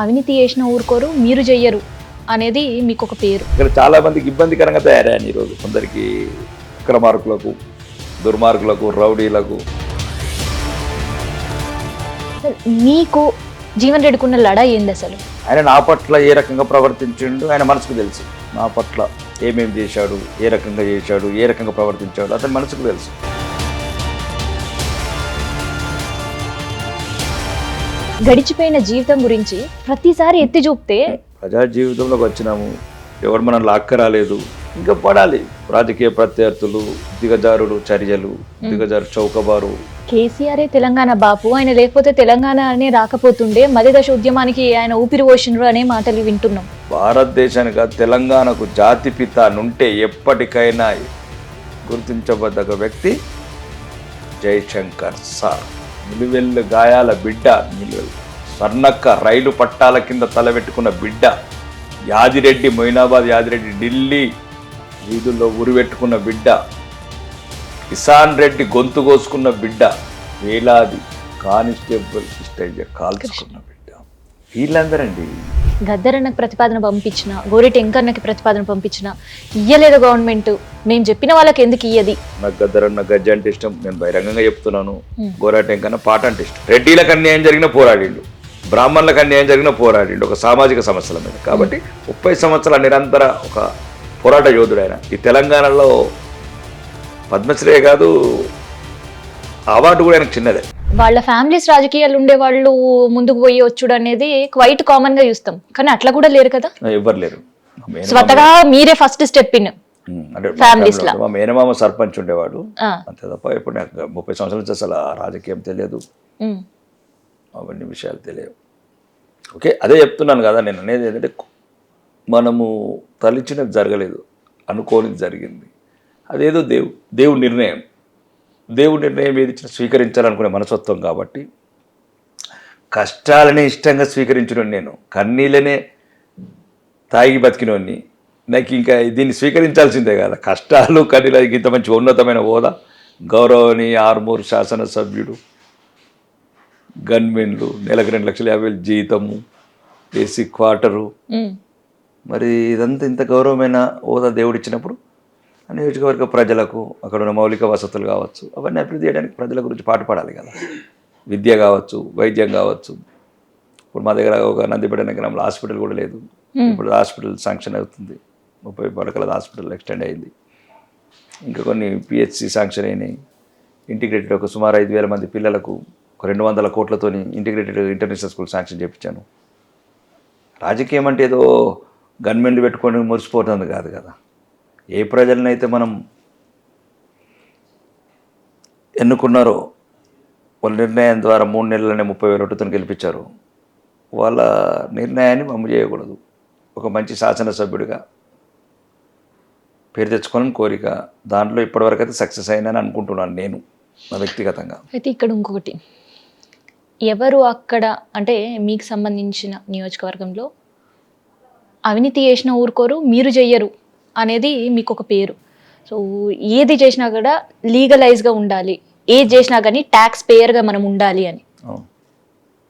అవినీతి చేసిన ఊరుకోరు, మీరు చెయ్యరు అనేది మీకు ఒక పేరు. ఇక్కడ చాలా మందికి ఇబ్బందికరంగా తయారయ్యాను ఈరోజు. కొందరికి అక్రమార్కులకు, దుర్మార్గులకు, రౌడీలకు. అసలు మీకు జీవన్ రెడ్డికున్న లడ ఏంది అసలు? ఆయన నా పట్ల ఏ రకంగా ప్రవర్తించిండు ఆయన మనసుకు తెలుసు. నా పట్ల ఏమేమి చేశాడు, ఏ రకంగా చేశాడు, ఏ రకంగా ప్రవర్తించాడు అతని మనసుకు తెలుసు. గడిచిపోయిన జీవితం గురించి ప్రతిసారి ఎత్తి చూపితే ప్రజా జీవితంలోకి వచ్చినాము, ఎవరు మనం లాక్కరాలేదు, ఇంకా పడాలి. రాజకీయ ప్రత్యర్థులు, దిగజారుడు చర్యలు, దిగజారు చౌకబారు. కేసీఆరే తెలంగాణ బాపు, ఆయన లేకపోతే తెలంగాణ అనే రాకపోతుండే, మధ్యదశ ఉద్యమానికి ఆయన ఊపిరి పోషిండ్రు అనే మాటలు వింటున్నాం. భారతదేశానికి తెలంగాణకు జాతిపిత నుంటే ఎప్పటికైనా గుర్తించబడ్డ వ్యక్తి జయశంకర్ సార్. నిలువెల్లు గాయాల బిడ్డ, నిలువెల్లు స్వర్ణక్క రైలు పట్టాల కింద తలబెట్టుకున్న బిడ్డ, యాదిరెడ్డి మొయినాబాద్ యాదిరెడ్డి ఢిల్లీ వీధుల్లో ఉరిపెట్టుకున్న బిడ్డ, కిసాన్ రెడ్డి గొంతు కోసుకున్న బిడ్డ, వేలాది కానిస్టేబుల్ స్టేజ్ కాల్చుకున్న బిడ్డ. వీళ్ళందరండి. గద్దరన్నకు ప్రతిపాదన పంపించిన, గోరెటి ఎంకన్నకి ప్రతిపాదన పంపించిన, ఇయ్యలేదు గవర్నమెంట్. మేము చెప్పిన వాళ్ళకి ఎందుకు ఇయ్యది? నాకు గద్దరన్న గజ్జ అంటే ఇష్టం, నేను బహిరంగంగా చెప్తున్నాను. గోరెటి ఎంకన్న పాట అంటే ఇష్టం. రెడ్డిలకు అన్యాయం జరిగిన పోరాడిండు, బ్రాహ్మణులకు అన్యాయం జరిగిన పోరాడిండు ఒక సామాజిక సమస్యల మీద. కాబట్టి 30 సంవత్సరాల నిరంతర ఒక పోరాట యోధుడు ఆయన. ఈ తెలంగాణలో పద్మశ్రీ కాదు, అవార్డు కూడా ఆయనకు చిన్నదే. వాళ్ళ ఫ్యామిలీస్ రాజకీయాలు ఉండే వాళ్ళు ముందుకు పోయి వచ్చుడు అనేది క్వైట్ కామన్ గా చూస్తాం, కానీ అట్లా కూడా లేరు కదా. ఎవ్వరు లేరు. స్వతగా మీరే ఫస్ట్ స్టెప్ ఇన్. అంటే మా మేనమామ సర్పంచ్ ఉండేవాడు, అంతే తప్ప ఇప్పుడు నాకు 30 సంవత్సరాల నుంచి అసలు రాజకీయం తెలియదు, అవన్నీ విషయాలు తెలియవు. ఓకే, అదే చెప్తున్నాను కదా. నేను అనేది ఏంటంటే మనము తలిచినది జరగలేదు, అనుకోనిది జరిగింది. అదేదో దేవుడి నిర్ణయం. దేవుడి నిర్ణయం ఏది ఇచ్చినా స్వీకరించాలనుకునే మనస్తత్వం కాబట్టి కష్టాలనే ఇష్టంగా స్వీకరించిన నేను, కన్నీళ్ళనే తాగి బతికినోడిని. నాకు ఇంకా దీన్ని స్వీకరించాల్సిందే కదా. కష్టాలు కన్నీళ్ళకి ఇంత మంచి ఉన్నతమైన హోదా, గౌరవనీయ ఆర్మూర్ శాసనసభ్యుడు, గన్మెన్లు, నెలకు 2,50,000 జీతము, ఏసీ క్వార్టరు. మరి ఇదంతా ఇంత గౌరవమైన హోదా దేవుడిచ్చినప్పుడు నియోజకవర్గ ప్రజలకు అక్కడ ఉన్న మౌలిక వసతులు కావచ్చు, అవన్నీ అభివృద్ధి చేయడానికి ప్రజల గురించి పాటుపడాలి కదా. విద్య కావచ్చు, వైద్యం కావచ్చు. ఇప్పుడు మా దగ్గర ఒక నందిపేట నగరంలో హాస్పిటల్ కూడా లేదు. ఇప్పుడు హాస్పిటల్ శాంక్షన్ అవుతుంది, 30 పడకల హాస్పిటల్ ఎక్స్టెండ్ అయింది. ఇంకా కొన్ని పిహెచ్సి శాంక్షన్ అయినాయి. ఇంటిగ్రేటెడ్ ఒక సుమారు 5,000 మంది పిల్లలకు ఒక 200 కోట్లతోని ఇంటిగ్రేటెడ్ ఇంటర్నేషనల్ స్కూల్ శాంక్షన్ చేయించాను. రాజకీయం అంటే ఏదో గన్మెన్లు పెట్టుకొని మురిసిపోతుంది కాదు కదా. ఏ ప్రజలనైతే మనం ఎన్నుకున్నారో వాళ్ళ నిర్ణయం ద్వారా 3 నెలలనే 30,000 ఓటుతో గెలిపించారు. వాళ్ళ నిర్ణయాన్ని అమలు చేయకూడదు. ఒక మంచి శాసనసభ్యుడిగా పేరు తెచ్చుకోవాలని కోరిక. దాంట్లో ఇప్పటివరకు అయితే సక్సెస్ అయినని అనుకుంటున్నాను నేను నా వ్యక్తిగతంగా. అయితే ఇక్కడ ఇంకొకటి, ఎవరు అక్కడ అంటే మీకు సంబంధించిన నియోజకవర్గంలో అవినీతి చేసిన ఊరుకోరు, మీరు చెయ్యరు అనేది మీకు ఒక పేరు. సో ఏది చేసినా కూడా లీగలైజ్గా ఉండాలి, ఏది చేసినా కానీ ట్యాక్స్ పేయర్గా మనం ఉండాలి అని.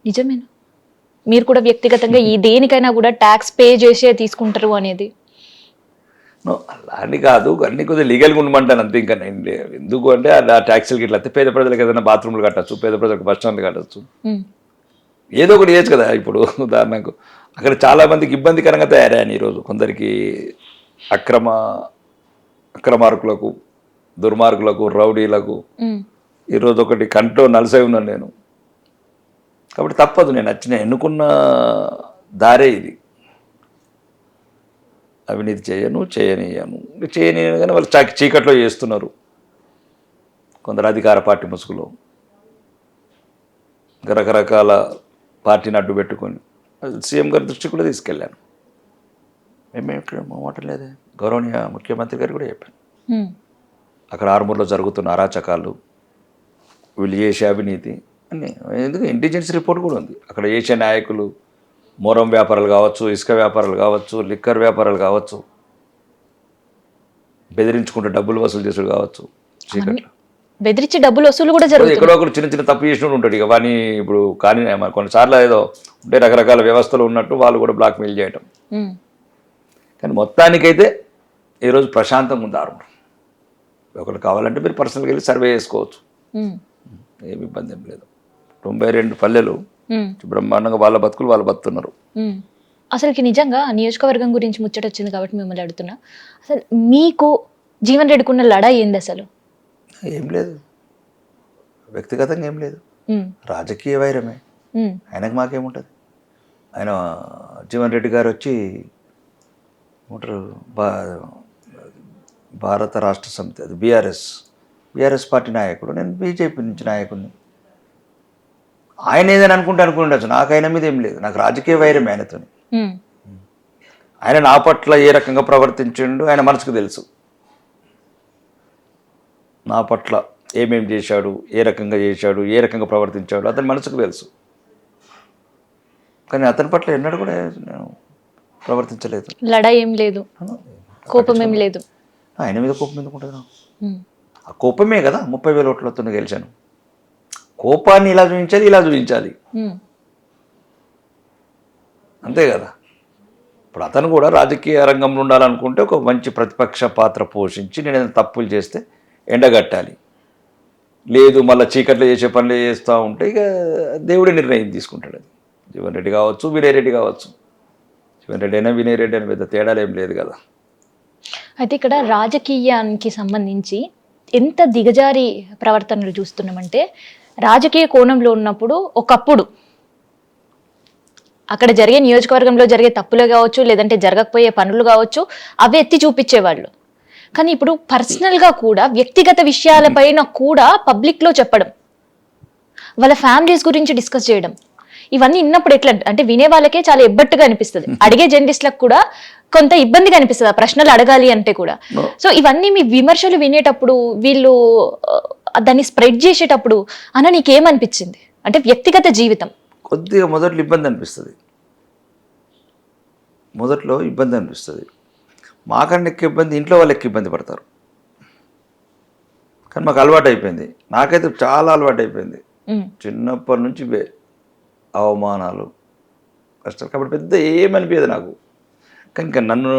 నిజమేనా? మీరు కూడా వ్యక్తిగతంగా ఈ దేనికైనా కూడా ట్యాక్స్ పే చేసే తీసుకుంటారు అనేది? అని కాదు, అన్ని కొద్దిగా లీగల్గా ఉండమంటాను అంతే. ఇంకా నేను ఎందుకు అంటే ఆ ట్యాక్సీలకి ఇట్లా అయితే పేద ప్రజలకు ఏదైనా బాత్రూమ్లు కట్టచ్చు, పేద ప్రజలకు బస్ స్టాండ్లు కట్టచ్చు, ఏదో ఒకటి చేయొచ్చు కదా. ఇప్పుడు ఉదాహరణకు అక్కడ చాలామందికి ఇబ్బందికరంగా తయారయ్యాను ఈరోజు. కొందరికి అక్రమార్కులకు, దుర్మార్గులకు, రౌడీలకు ఈరోజు ఒకటి కంట్లో నలసై ఉన్నాను నేను. కాబట్టి తప్పదు, నేను ఎన్నుకున్న దారే ఇది. అవినీతి చేయను కానీ వాళ్ళు చీకట్లో చేస్తున్నారు. కొందరు అధికార పార్టీ ముసుగులో రకరకాల పార్టీని అడ్డు పెట్టుకొని సీఎం గారి దృష్టి కూడా తీసుకెళ్ళాను. మేమేమి ఇక్కడ మాట లేదే, గౌరవనీయ ముఖ్యమంత్రి గారు కూడా చెప్పాను. అక్కడ ఆర్మూర్లో జరుగుతున్న అరాచకాలు, వీళ్ళు చేసే అవినీతి అన్నీ, ఎందుకు ఇంటెలిజెన్స్ రిపోర్ట్ కూడా ఉంది. అక్కడ చేసే నాయకులు మొరం వ్యాపారాలు కావచ్చు, ఇసుక వ్యాపారాలు కావచ్చు, లిక్కర్ వ్యాపారాలు కావచ్చు, బెదిరించుకుంటూ డబ్బులు వసూలు చేసుడు కావచ్చు, చీకట్లో బెదిరించి డబ్బులు వసూలు కూడా జరుగుతుంది. ఎక్కడో ఒకరు చిన్న చిన్న తప్పు చేసినట్టు ఉంటాడు ఇక వాని ఇప్పుడు కానీ కొన్నిసార్లు ఏదో ఉంటే రకరకాల వ్యవస్థలు ఉన్నట్టు వాళ్ళు కూడా బ్లాక్మెయిల్ చేయటం. కానీ మొత్తానికైతే ఈరోజు ప్రశాంతంగా ఉంది ఆరు. ఒకరు కావాలంటే మీరు పర్సనల్గా వెళ్ళి సర్వే చేసుకోవచ్చు, ఏమి ఇబ్బంది ఏం లేదు. 92 పల్లెలు బ్రహ్మాండంగా వాళ్ళ బతుకులు వాళ్ళు బతుకుతున్నారు. అసలుకి నిజంగా నియోజకవర్గం గురించి ముచ్చట వచ్చింది కాబట్టి మిమ్మల్ని అడుగుతున్నా, అసలు మీకు జీవన్ రెడ్డికి ఉన్న లడా ఏంది అసలు? ఏం లేదు, వ్యక్తిగతంగా ఏం లేదు, రాజకీయ వైరమే. ఆయనకు మాకేముంటుంది. ఆయన జీవన్ రెడ్డి గారు వచ్చి ఏమంటారు భారత రాష్ట్ర సమితి, అది బీఆర్ఎస్ పార్టీ నాయకుడు, నేను బీజేపీ నుంచి నాయకుడిని. ఆయన ఏదైనా అనుకుంటే నాకు ఆయన మీద ఏం లేదు, నాకు రాజకీయ వైరమే ఆయనతో. ఆయన నా పట్ల ఏ రకంగా ప్రవర్తించిండు ఆయన మనసుకు తెలుసు. నా పట్ల ఏమేం చేశాడు, ఏ రకంగా చేశాడు, ఏ రకంగా ప్రవర్తించాడు అతని మనసుకు తెలుసు. కానీ అతని పట్ల ఎన్నడూ కూడా నేను ప్రవర్తించలేదు. లడా ఏం లేదు, కోపం ఏం లేదు. ఆయన మీద కోపం ఎందుకు ఉంటుంది నాకు? ఆ కోపమే కదా 30,000 ఓట్లతో గెలిచాను. కోపాన్ని ఇలా చూపించాలి, ఇలా చూపించాలి, అంతే కదా. ఇప్పుడు అతను కూడా రాజకీయ రంగంలో ఉండాలనుకుంటే ఒక మంచి ప్రతిపక్ష పాత్ర పోషించి నేను ఏదైనా తప్పులు చేస్తే ఎండగట్టాలి. లేదు మళ్ళీ చీకట్లో చేసే పనులు చేస్తూ ఉంటే ఇక దేవుడి నిర్ణయం తీసుకుంటాడు. అది జీవన్ రెడ్డి కావచ్చు, వినయ్ రెడ్డి కావచ్చు. జీవన్ రెడ్డి అయినా వినయ్ రెడ్డి అని పెద్ద తేడాలు ఏం లేదు కదా. అయితే ఇక్కడ రాజకీయానికి సంబంధించి ఎంత దిగజారి ప్రవర్తనలు చూస్తున్నామంటే, రాజకీయ కోణంలో ఉన్నప్పుడు ఒకప్పుడు అక్కడ జరిగే నియోజకవర్గంలో జరిగే తప్పులు కావచ్చు, లేదంటే జరగకపోయే పనులు కావచ్చు, అవి ఎత్తి చూపించేవాళ్ళు. కానీ ఇప్పుడు పర్సనల్గా కూడా వ్యక్తిగత విషయాలపైన కూడా పబ్లిక్లో చెప్పడం, వాళ్ళ ఫ్యామిలీస్ గురించి డిస్కస్ చేయడం, ఇవన్నీ విన్నప్పుడు ఎట్లా అంటే వినే వాళ్ళకే చాలా ఎబ్బట్టుగా అనిపిస్తుంది. అడిగే జర్నలిస్టులకు కూడా కొంత ఇబ్బందిగా అనిపిస్తుంది ఆ ప్రశ్నలు అడగాలి అంటే కూడా. సో ఇవన్నీ మీ విమర్శలు వినేటప్పుడు, వీళ్ళు దాన్ని స్ప్రెడ్ చేసేటప్పుడు అన్న నీకేమనిపించింది? అంటే వ్యక్తిగత జీవితం కొద్దిగా మొదట్లో ఇబ్బంది అనిపిస్తుంది, మాకన్నా ఎక్కువ ఇబ్బంది ఇంట్లో వాళ్ళు ఎక్కువ ఇబ్బంది పడతారు. కానీ మాకు అలవాటు అయిపోయింది, నాకైతే చాలా అలవాటు అయిపోయింది. చిన్నప్పటి నుంచి అవమానాలు, కష్టాలు, కాబట్టి పెద్ద ఏమనిపించదు నాకు. కానీ ఇంకా నన్ను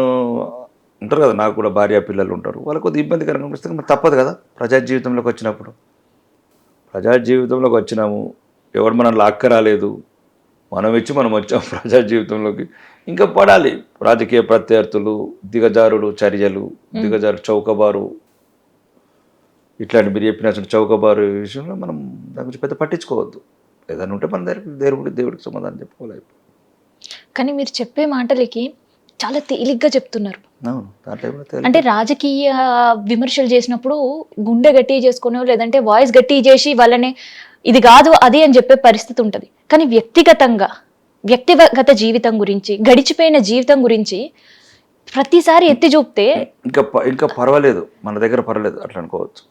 ఉంటారు కదా, నాకు కూడా భార్య పిల్లలు ఉంటారు, వాళ్ళకి కొద్దిగా ఇబ్బందికరంగా అనిపిస్తుంది. మరి తప్పదు కదా, ప్రజా జీవితంలోకి వచ్చినాము, ఎవరు మనం లాక్క రాలేదు, మనం వచ్చాం ప్రజా జీవితంలోకి. ఇంకా పడాలి. రాజకీయ ప్రత్యర్థులు, దిగజారుడు చర్యలు, చౌకబారు, ఇట్లాంటి మీరు చెప్పిన చౌకబారు విషయంలో మనం దాని గురించి పెద్ద పట్టించుకోవద్దు. ఏదైనా ఉంటే మన దేవుడికి సమాధానం చెప్పుకోలేదు. కానీ మీరు చెప్పే మాటలకి చాలా తేలిగ్గా చెప్తున్నారు. అంటే రాజకీయ విమర్శలు చేసినప్పుడు గుండె గట్టి చేసుకునే, లేదంటే వాయిస్ గట్టి చేసి వాళ్ళని ఇది కాదు అది అని చెప్పే పరిస్థితి ఉంటుంది. కానీ వ్యక్తిగత జీవితం గురించి, గడిచిపోయిన జీవితం గురించి ప్రతిసారి ఎత్తి చూపితే ఇంకా పర్వాలేదు, మన దగ్గర పర్వాలేదు అట్లా అనుకోవచ్చు.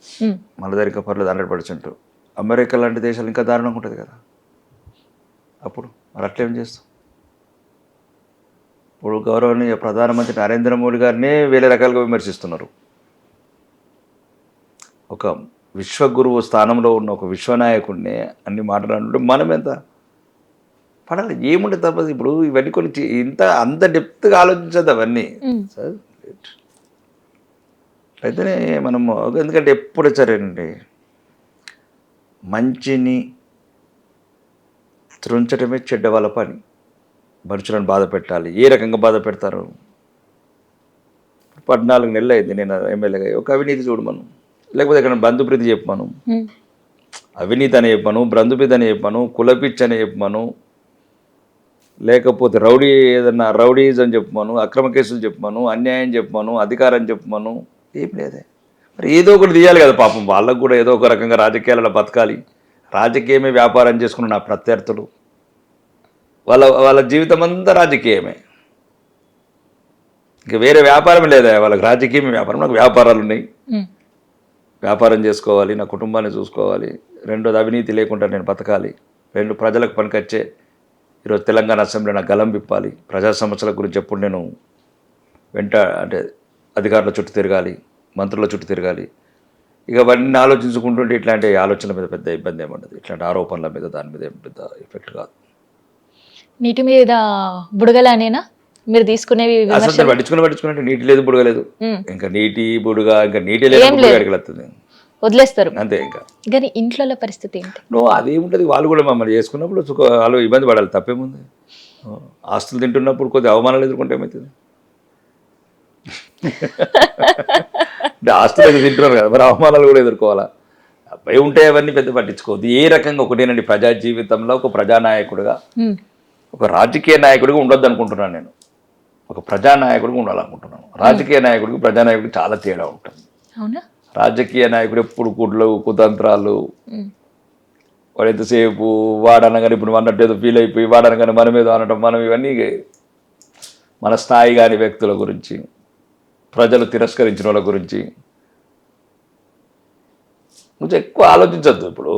మన దగ్గర ఇంకా పర్వాలేదు 100%. అమెరికా లాంటి దేశాలు ఇంకా దారుణంగా ఉంటుంది కదా. అప్పుడు మరి అట్లేం చేస్తాం? ఇప్పుడు గౌరవనీయ ప్రధానమంత్రి నరేంద్ర మోడీ గారినే వేరే రకాలుగా విమర్శిస్తున్నారు. ఒక విశ్వగురువు స్థానంలో ఉన్న ఒక విశ్వనాయకుడిని అన్ని మాట్లాడుతుంటే మనం ఎంత పడాలి? ఏముంటే తప్పదు. ఇప్పుడు ఇవన్నీ కొన్ని అంత డెప్త్గా ఆలోచించదు అవన్నీ. అయితేనే మనము, ఎందుకంటే ఎప్పుడు సరేనండి మంచిని త్రుంచడమే చెడ్డ వాళ్ళ పని. మనుషులను బాధ పెట్టాలి. ఏ రకంగా బాధ పెడతారు? 14 నెలలు అయింది నేను ఎమ్మెల్యేగా. ఒక అవినీతి చూడమను, లేకపోతే ఎక్కడ బంధుప్రీతి చెప్పమను, అవినీతి అని చెప్పమను, బంధుప్రీతి అని చెప్పమను, కులపిచ్చి అని చెప్పమను, లేకపోతే రౌడీజం చెప్పమను, అక్రమ కేసులు చెప్పమను, అన్యాయం చెప్పమను, అధికారం చెప్పమను, ఏం లేదే. మరి ఏదో ఒకటి తీయాలి కదా పాపం. వాళ్ళకు కూడా ఏదో ఒక రకంగా రాజకీయాలలో బతకాలి. రాజకీయమే వ్యాపారం చేసుకున్న నా ప్రత్యర్థులు, వాళ్ళ జీవితం అంతా రాజకీయమే, ఇంకా వేరే వ్యాపారం లేదా వాళ్ళకి. రాజకీయమే వ్యాపారం. నాకు వ్యాపారాలు ఉన్నాయి, వ్యాపారం చేసుకోవాలి, నా కుటుంబాన్ని చూసుకోవాలి. రెండోది అవినీతి లేకుండా నేను బతకాలి. ప్రజలకు పనికొచ్చే ఈరోజు తెలంగాణ అసెంబ్లీ నాకు గలం విప్పాలి. ప్రజా సమస్యల గురించి ఎప్పుడు నేను అంటే అధికారుల చుట్టూ తిరగాలి, మంత్రుల చుట్టూ తిరగాలి. ఇక అవన్నీ ఆలోచించుకుంటుంటే ఇట్లాంటి ఆలోచనల మీద పెద్ద ఇబ్బంది ఏముండదు, ఇట్లాంటి ఆరోపణల మీద దాని మీద ఏం పెద్ద ఎఫెక్ట్ కాదు. నీటి మీద బుడగలనేనా మీరు తీసుకునేవి అసలు విమర్శలు? దాన్ని పట్టించుకుంటే నీటి లేదు బుడగలేదు, ఉమ్. ఇంకా నీటి బుడుగా ఇంకా నీటి లేదు బుడుగా ఎక్కడికి వస్తుంది, వదిలేస్తారు. అంతే. ఇంకా కానీ ఇంట్లో పరిస్థితి ఏంటి? అదేముంటుంది, వాళ్ళు కూడా మమ్మల్ని చేసుకున్నప్పుడు వాళ్ళు ఇబ్బంది పడాలి, తప్పేముంది. ఆస్తులు తింటున్నప్పుడు కొద్దిగా అవమానాలు ఎదుర్కొంటే ఏమవుతుంది? అంటే ఆస్తులు అయితే తింటున్నారు కదా, మరి అవమానాలు కూడా ఎదుర్కోవాలా? అబ్బాయి ఉంటే అవన్నీ పెద్ద పట్టించుకోవద్దు. ఏ రకంగా ఒకటేనండి, ప్రజా జీవితంలో ఒక ప్రజానాయకుడిగా, ఉమ్. ఒక రాజకీయ నాయకుడిగా ఉండొద్దు అనుకుంటున్నాను నేను. ఒక ప్రజానాయకుడిగా ఉండాలనుకుంటున్నాను. రాజకీయ నాయకుడికి ప్రజానాయకుడికి చాలా తేడా ఉంటుంది. అవునా? రాజకీయ నాయకుడు ఎప్పుడు కుట్రలు కుతంత్రాలు, ఉమ్. వాడు ఎంతసేపు వాడనగానే ఇప్పుడు అన్నట్టు ఏదో ఫీల్ అయిపోయి వాడనగానే మనం ఏదో అనడం, మనం ఇవన్నీ మన స్థాయి కాని వ్యక్తుల గురించి, ప్రజలు తిరస్కరించిన వాళ్ళ గురించి కొంచెం ఎక్కువ ఆలోచించద్దు. ఇప్పుడు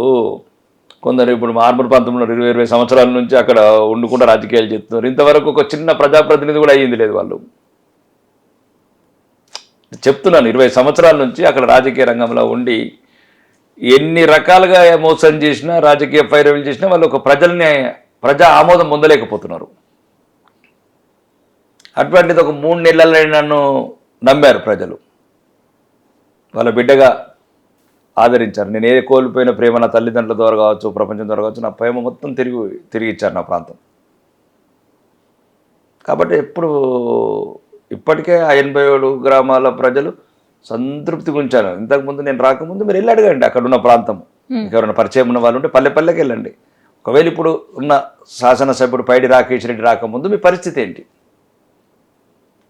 కొందరు ఇప్పుడు మార్మూర్ ప్రాంతంలో 20 సంవత్సరాల నుంచి అక్కడ ఉండుకుండా రాజకీయాలు చేస్తున్నారు. ఇంతవరకు ఒక చిన్న ప్రజాప్రతినిధి కూడా అయ్యింది లేదు వాళ్ళు. చెప్తున్నాను, 20 సంవత్సరాల నుంచి అక్కడ రాజకీయ రంగంలో ఉండి ఎన్ని రకాలుగా మోసం చేసినా, రాజకీయ పైరవీలు చేసినా వాళ్ళు ఒక ప్రజా ఆమోదం పొందలేకపోతున్నారు. అటువంటిది ఒక 3 నెలల్లో నన్ను నమ్మారు ప్రజలు, వాళ్ళ బిడ్డగా ఆదరించారు. నేను ఏ కోల్పోయిన ప్రేమ నా తల్లిదండ్రుల ద్వారా కావచ్చు, ప్రపంచం ద్వారా కావచ్చు, నా ప్రేమ మొత్తం తిరిగి ఇచ్చారు నా ప్రాంతం. కాబట్టి ఇప్పటికే ఆ 87 గ్రామాల ప్రజలు సంతృప్తిగా ఉంచాను. ఇంతకుముందు నేను రాకముందు మీరు వెళ్ళి అడగండి, అక్కడ ఉన్న ప్రాంతం ఎవరైనా పరిచయం ఉన్న వాళ్ళు ఉంటే పల్లెకి వెళ్ళండి. ఒకవేళ ఇప్పుడు ఉన్న శాసనసభ్యుడు పైడి రాకేష్ రెడ్డి రాకముందు మీ పరిస్థితి ఏంటి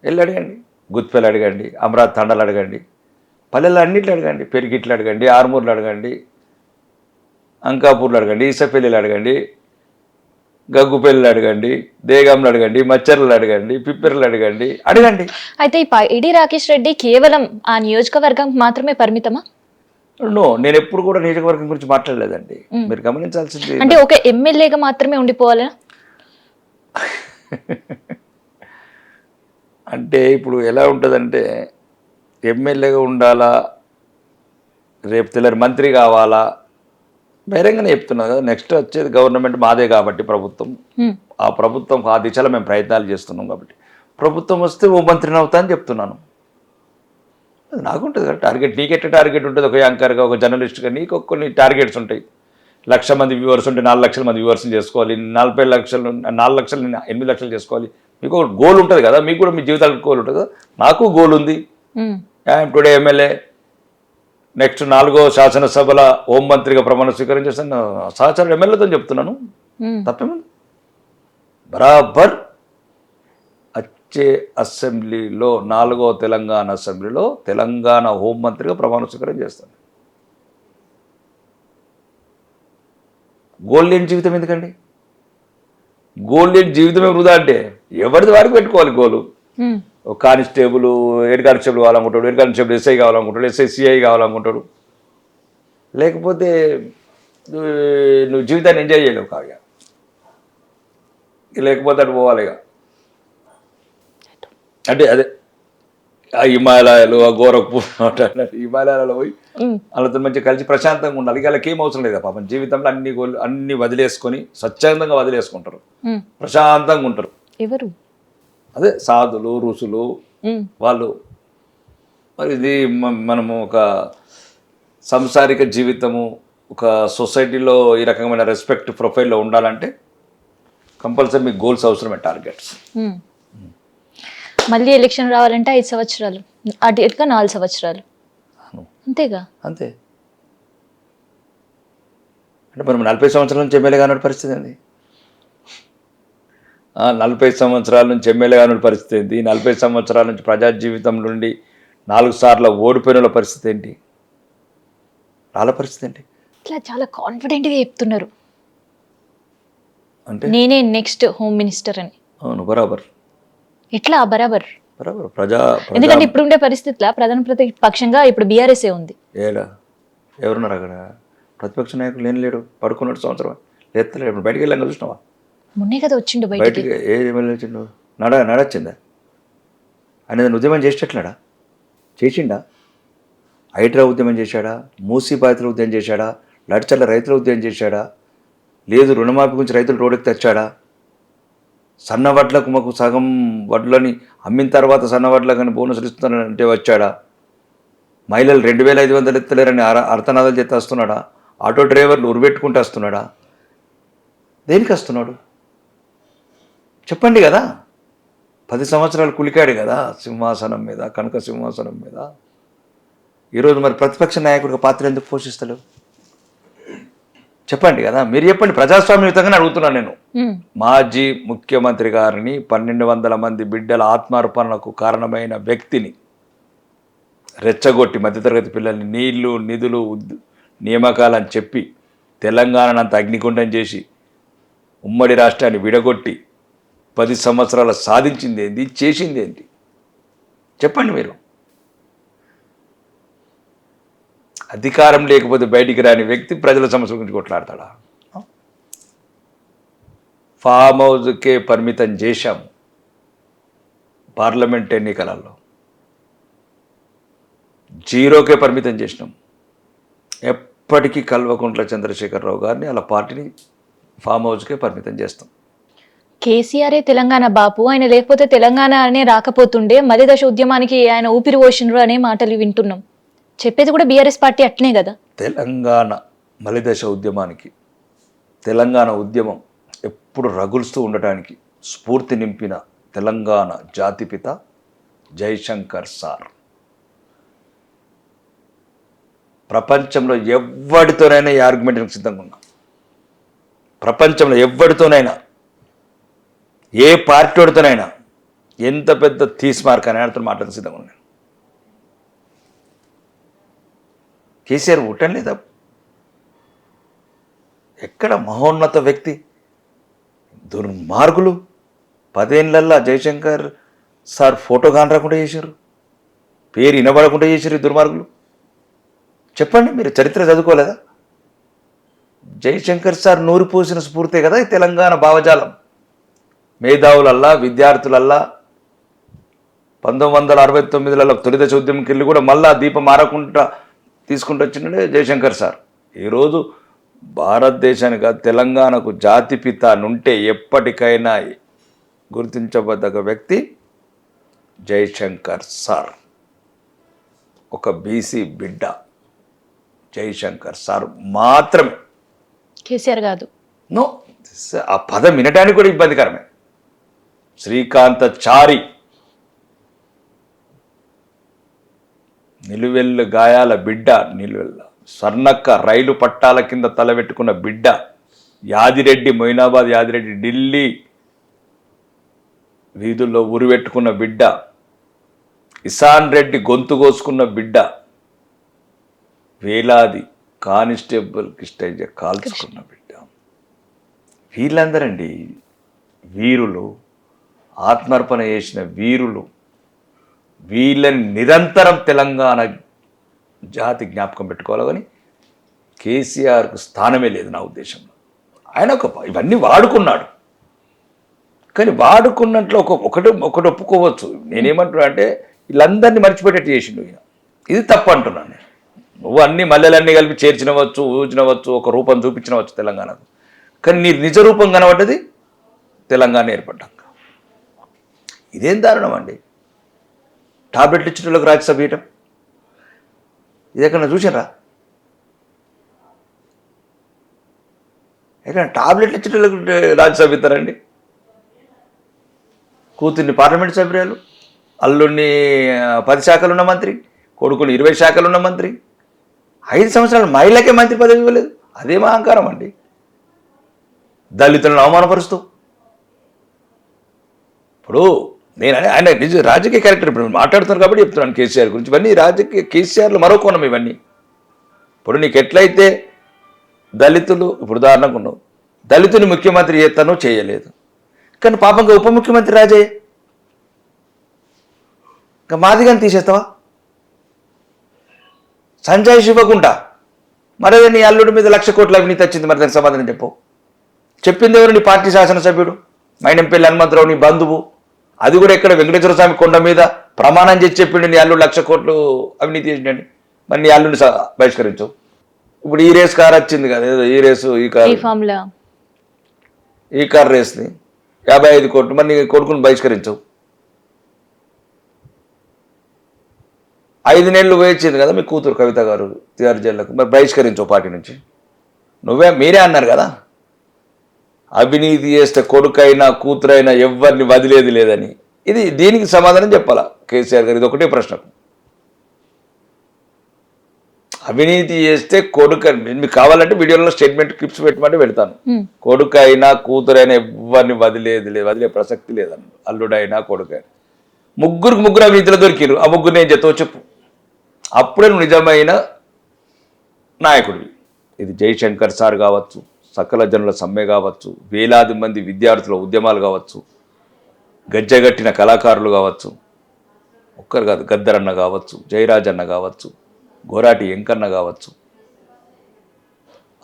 వెళ్ళి అడగండి. గుత్పల్లి అడగండి, అమరావతి తండాలు అడగండి, పల్లెల్లో అన్నిట్లు అడగండి, పెరిగిట్లు అడగండి, ఆర్మూర్లు అడగండి, అంకాపూర్లు అడగండి, ఈసపల్లిలు అడగండి, గగ్గుపల్లిలు అడగండి, దేగంలు అడగండి, మచ్చర్లు అడగండి, పిప్పిర్లు అడగండి. అయితే ఈ పైడి రాకేష్ రెడ్డి కేవలం ఆ నియోజకవర్గం మాత్రమే పరిమితమా? నో, నేను ఎప్పుడు కూడా నియోజకవర్గం గురించి మాట్లాడలేదండి. మీరు గమనించాల్సింది అంటే ఒక ఎమ్మెల్యేగా మాత్రమే ఉండిపోవాలా? అంటే ఇప్పుడు ఎలా ఉంటుందంటే, ఎమ్మెల్యేగా ఉండాలా, రేపు తెల్లారి మంత్రి కావాలా, బహిరంగానే చెప్తున్నా కదా. నెక్స్ట్ వచ్చేది గవర్నమెంట్ మాదే కాబట్టి ప్రభుత్వం, ఆ ప్రభుత్వం ఆ దిశలో మేము ప్రయత్నాలు చేస్తున్నాం కాబట్టి ప్రభుత్వం వస్తే ఓ మంత్రిని అవుతా అని చెప్తున్నాను. అది నాకుంటుంది కదా టార్గెట్. నీకెట్ట టార్గెట్ ఉంటుంది, ఒక యాంకర్గా, ఒక జర్నలిస్ట్గా నీకు కొన్ని టార్గెట్స్ ఉంటాయి. 1,00,000 మంది వ్యూవర్స్ ఉంటే 4 లక్షల మంది వ్యూవర్స్ని చేసుకోవాలి, 40 లక్షలు 4 లక్షలు 8 లక్షలు చేసుకోవాలి. మీకు ఒక గోల్ ఉంటుంది కదా, మీకు కూడా మీ జీవితాలకు గోల్ ఉంటుంది కదా. నాకు గోల్ ఉంది. ఐఎమ్ టుడే ఎమ్మెల్యే, నెక్స్ట్ 4వ శాసనసభల హోంమంత్రిగా ప్రమాణ స్వీకారం చేస్తాను. సహచరుడు ఎమ్మెల్యేతో చెప్తున్నాను, తప్పేముంది. బరాబర్ వచ్చే అసెంబ్లీలో 4వ తెలంగాణ అసెంబ్లీలో తెలంగాణ హోంమంత్రిగా ప్రమాణ స్వీకారం చేస్తాను. గోల్ లేని జీవితం ఎందుకండి? గోల్ లేని జీవితమే వృధా. అంటే ఎవరిది వారికి పెట్టుకోవాలి గోలు. ఒక కానిస్టేబుల్ హెడ్ కానిస్టేబుల్ కావాలనుకుంటాడు, హెడ్ కానిస్టేబుల్ ఎస్ఐ కావాలనుకుంటాడు, ఎస్ఐ సిఐ కావాలనుకుంటాడు. లేకపోతే నువ్వు జీవితాన్ని ఎంజాయ్ చేయలేవు కావ్య. లేకపోతే అటు పోవాలి ఇక. అంటే అదే ఆ హిమాలయాలు, ఆ గోరఖ్పూర్ హిమాలయాలలో పోయి వాళ్ళతో మంచిగా కలిసి ప్రశాంతంగా ఉండాలి. ఇక వాళ్ళకి ఏం అవసరం లేదు పాపం. జీవితంలో అన్ని వదిలేసుకొని స్వచ్ఛందంగా వదిలేసుకుంటారు, ప్రశాంతంగా ఉంటారు. ఎవరు? అదే సాధులు, ఋషులు వాళ్ళు. మరి ఇది మనము ఒక సంసారిక జీవితము, ఒక సొసైటీలో ఈ రకమైన రెస్పెక్ట్ ప్రొఫైల్లో ఉండాలంటే కంపల్సరీ మీకు గోల్స్ అవసరమే, టార్గెట్స్. మళ్ళీ ఎలక్షన్ రావాలంటే 5 సంవత్సరాలు, అటు ఇటుగా 4 సంవత్సరాలు, అంతేగా? అంతే. అంటే మనం 40 సంవత్సరాల నుంచి ఎమ్మెల్యే కాని పరిస్థితి ఏంది? 40 సంవత్సరాల నుంచి ఎమ్మెల్యే కాని పరిస్థితి ఏంటి? 40 సంవత్సరాల నుంచి ప్రజా జీవితం నుండి 4 సార్లు ఓడిపోయిన పరిస్థితి ఏంటి? వాళ్ళ పరిస్థితి ఏంటి? ఇట్లా చాలా కాన్ఫిడెంట్గా చెప్తున్నారు, అంటే నేనే నెక్స్ట్ హోమ్ మినిస్టర్ అని. అవును, బరాబర్. ఎట్లా బరాబర్? ఎందుకంటే ఇప్పుడు ఉండే పరిస్థితిలో ప్రధాన ప్రతిపక్షంగా ఇప్పుడు బీఆర్ఎస్ఏ ఉంది. ఎవరున్నారు అక్కడ? ప్రతిపక్ష నాయకులు ఏం లేడు, పడుకున్నాడు సంవత్సరం లేస్తలేడు. ఇప్పుడు బయటికి వెళ్ళాను, చూసినావా? మొన్నే కదా వచ్చిండు బయటికి. ఏ ఎమ్మెల్యే వచ్చిండు? నడొచ్చిందా? అనేది ఉద్యమం చేసేటట్లాడా? చేసిండా? హైడ్రా ఉద్యమం చేశాడా? మూసీ బాధితుల ఉద్యమం చేశాడా? లడ్చర్ల రైతుల ఉద్యమం చేశాడా? లేదు రుణమాఫీ గురించి రైతులు రోడ్డుకి తెచ్చాడా? సన్న వడ్లకు మాకు సగం వడ్లని అమ్మిన తర్వాత సన్న వడ్లకు కానీ బోనసులు ఇస్తున్నారంటే వచ్చాడా? మహిళలు 2500 ఎత్తలేరని అర్థనాదాలు చేస్తే వస్తున్నాడా? ఆటో డ్రైవర్లు ఉరిపెట్టుకుంటూ వస్తున్నాడా? దేనికి వస్తున్నాడు చెప్పండి కదా. 10 సంవత్సరాలు కులికాడు కదా సింహాసనం మీద, కనక సింహాసనం మీద. ఈరోజు మరి ప్రతిపక్ష నాయకుడిగా పాత్ర ఎందుకు పోషిస్తలేవు చెప్పండి కదా. మీరు చెప్పండి, ప్రజాస్వామ్యయుతంగానే అడుగుతున్నాను నేను. మాజీ ముఖ్యమంత్రి గారిని 1200 మంది బిడ్డల ఆత్మార్పణకు కారణమైన వ్యక్తిని రెచ్చగొట్టి మధ్యతరగతి పిల్లల్ని నీళ్లు నిధులు నియామకాలని చెప్పి తెలంగాణనంత అగ్నిగుండం చేసి ఉమ్మడి రాష్ట్రాన్ని విడగొట్టి 10 సంవత్సరాలు సాధించింది ఏంటి, చేసింది ఏంటి చెప్పండి మీరు. అధికారం లేకపోతే బయటికి రాని వ్యక్తి ప్రజల సమస్యల గురించి కొట్లాడతాడా? ఫామ్ హౌస్కే పరిమితం చేశాము పార్లమెంట్ ఎన్నికలలో, 0కే పరిమితం చేసినాం. ఎప్పటికీ కల్వకుంట్ల చంద్రశేఖరరావు గారిని అలా పార్టీని ఫామ్ హౌస్కే పరిమితం చేస్తాం. కేసీఆరే తెలంగాణ బాపు, ఆయన లేకపోతే తెలంగాణ అనే రాకపోతుండే, మధ్య దశ ఉద్యమానికి ఆయన ఊపిరి పోషిండ్రు అనే మాటలు వింటున్నాం. చెప్పేది కూడా బీఆర్ఎస్ పార్టీ అట్నే కదా. తెలంగాణ మలిదశ ఉద్యమానికి, తెలంగాణ ఉద్యమం ఎప్పుడు రగులుస్తూ ఉండటానికి స్ఫూర్తి నింపిన తెలంగాణ జాతిపిత జయశంకర్ సార్. ప్రపంచంలో ఎవరితోనైనా ఈ ఆర్గ్యుమెంట్కి సిద్ధంగా ఉన్నా, ప్రపంచంలో ఎవరితోనైనా, ఏ పార్టీతోనైనా, ఎంత పెద్ద తీస్మార్క్ అని ఆయనతో మాట్లాడిన సిద్ధంగా ఉన్నాను. కేసీఆర్ ఉట్టం లేదా? ఎక్కడ మహోన్నత వ్యక్తి, దుర్మార్గులు 10 ఏళ్ళల్లో జయశంకర్ సార్ ఫోటో కానరాకుండా చేశారు, పేరు వినబడకుండా చేశారు ఈ దుర్మార్గులు. చెప్పండి, మీరు చరిత్ర చదువుకోలేదా? జయశంకర్ సార్ నూరిపోసిన స్ఫూర్తే కదా ఈ తెలంగాణ భావజాలం. మేధావులల్లా, విద్యార్థులల్లా 1969లలో తొలిదశ ఉద్యమంకి వెళ్ళి కూడా మళ్ళా దీపం మారకుండా తీసుకుంటూ వచ్చినడే జయశంకర్ సార్. ఈరోజు భారతదేశానికి తెలంగాణకు జాతిపిత నుంటే ఎప్పటికైనా గుర్తించబడ్డ వ్యక్తి జయశంకర్ సార్. ఒక బీసీ బిడ్డ జయశంకర్ సార్ మాత్రమే, కేసీఆర్ కాదు. నో, ఆ పదం వినడానికి కూడా ఇబ్బందికరమే. శ్రీకాంతచారి, నిలువెల్లు గాయాల బిడ్డ, నిలువెల్ల స్వర్ణక్క రైలు పట్టాల కింద తలబెట్టుకున్న బిడ్డ, యాదిరెడ్డి మొయినాబాద్ యాదిరెడ్డి ఢిల్లీ వీధుల్లో ఉరిపెట్టుకున్న బిడ్డ, ఇసాన్ రెడ్డి గొంతు కోసుకున్న బిడ్డ, వేలాది కానిస్టేబుల్ కిష్టైజ కాల్చుకున్న బిడ్డ. వీళ్ళందరండి వీరులు, ఆత్మార్పణ చేసిన వీరులు. వీళ్ళని నిరంతరం తెలంగాణ జాతి జ్ఞాపకం పెట్టుకోవాలి. కానీ కేసీఆర్కు స్థానమే లేదు నా ఉద్దేశంలో. ఆయన ఇవన్నీ వాడుకున్నాడు, కానీ వాడుకున్నట్లు ఒకటి ఒప్పుకోవచ్చు. నేనేమంటున్నా అంటే వీళ్ళందరినీ మర్చిపోయేటట్టు చేసిండు ఈయన. ఇది తప్పు అంటున్నాను నేను. నువ్వు అన్ని మల్లెలన్నీ కలిపి చేర్చినవచ్చు, ఊచినవచ్చు, ఒక రూపం చూపించినవచ్చు తెలంగాణకు, కానీ నీ నిజ రూపం కనబడ్డది తెలంగాణ ఏర్పడ్డాక. ఇదేం దారుణం అండి. టాబ్లెట్లు ఇచ్చేటోళ్ళకి రాజ్యసభ ఇవ్వటం, ఇది ఎక్కడ చూసారా? ఎక్కడ టాబ్లెట్లు ఇచ్చేటోళ్ళకి రాజ్యసభ ఇస్తారండి? కూతుర్ని పార్లమెంట్ సభ్యురాలు, అల్లుడిని 10 శాఖలు ఉన్న మంత్రి, కొడుకుని 20 శాఖలు ఉన్న మంత్రి, 5 సంవత్సరాలు మహిళకే మంత్రి పదవి ఇవ్వలేదు. అదేమో అహంకారం అండి. దళితులను అవమానపరుస్తూ. ఇప్పుడు నేను ఆయన నిజ రాజకీయ క్యారెక్టర్ ఇప్పుడు మాట్లాడుతున్నాను కాబట్టి చెప్తున్నాను కేసీఆర్ గురించి. ఇవన్నీ రాజకీయ, కేసీఆర్లో మరో కోణం ఇవన్నీ. ఇప్పుడు నీకు ఎట్లయితే దళితులు, ఇప్పుడు ఉదాహరణకు ఉన్నావు, దళితుని ముఖ్యమంత్రి చేస్తానో చేయలేదు, కానీ పాపంగా ఉప ముఖ్యమంత్రి రాజయ్య, ఇంకా మాదిగాని తీసేస్తావా? సంజయ్ శివకుంట మరదే నీ అల్లుడి మీద 1,00,000 కోట్ల అవినీతి వచ్చింది, మరి దానికి సమాధానం చెప్పు. చెప్పింది ఎవరు? నీ పార్టీ శాసనసభ్యుడు మైనంపల్లి హనుమంతరావు, నీ బంధువు. అది కూడా ఇక్కడ వెంకటేశ్వర స్వామి కొండ మీద ప్రమాణం చేసి చెప్పిండు నీ అల్లుడు 1,00,000 కోట్లు అవినీతి చేసిండని. మరి నీ అల్లుని బహిష్కరించవు. ఇప్పుడు ఈ రేస్ కార్ వచ్చింది కదా, ఏదో ఈ రేసు ఈ ఫార్ములా ఈ కార్ రేస్ని 55 కోట్లు, మరి నీ కొడుకుని బహిష్కరించవు. 5 నెలలు వేయించింది కదా మీ కూతురు కవిత గారు తిహార్ జైళ్ళకు, మరి బహిష్కరించవు పార్టీ నుంచి. మీరే అన్నారు కదా అవినీతి చేస్తే కొడుకైనా కూతురైనా ఎవరిని వదిలేది లేదని. దీనికి సమాధానం చెప్పాలా కేసీఆర్ గారు? ఇది ఒకటే ప్రశ్న. అవినీతి చేస్తే మీకు కావాలంటే వీడియోలో స్టేట్మెంట్ క్లిప్స్ పెట్టమంటే పెడతాను. కొడుకైనా కూతురైనా ఎవరిని వదిలే ప్రసక్తి లేదన్న. అల్లుడైనా కొడుకైనా ముగ్గురు అవినీతిలో దొరికిరు. ఆ ముగ్గురు నేను చెప్తావు చెప్పు, అప్పుడే నువ్వు నిజమైన నాయకుడివి. ఇది జయశంకర్ సార్ కావచ్చు, సకల జనుల సమ్మె కావచ్చు, వేలాది మంది విద్యార్థుల ఉద్యమాలు కావచ్చు, గజ్జగట్టిన కళాకారులు కావచ్చు, ఒక్కరు కాదు, గద్దరన్న కావచ్చు, జయరాజన్న కావచ్చు, గోరాటి వెంకన్న కావచ్చు,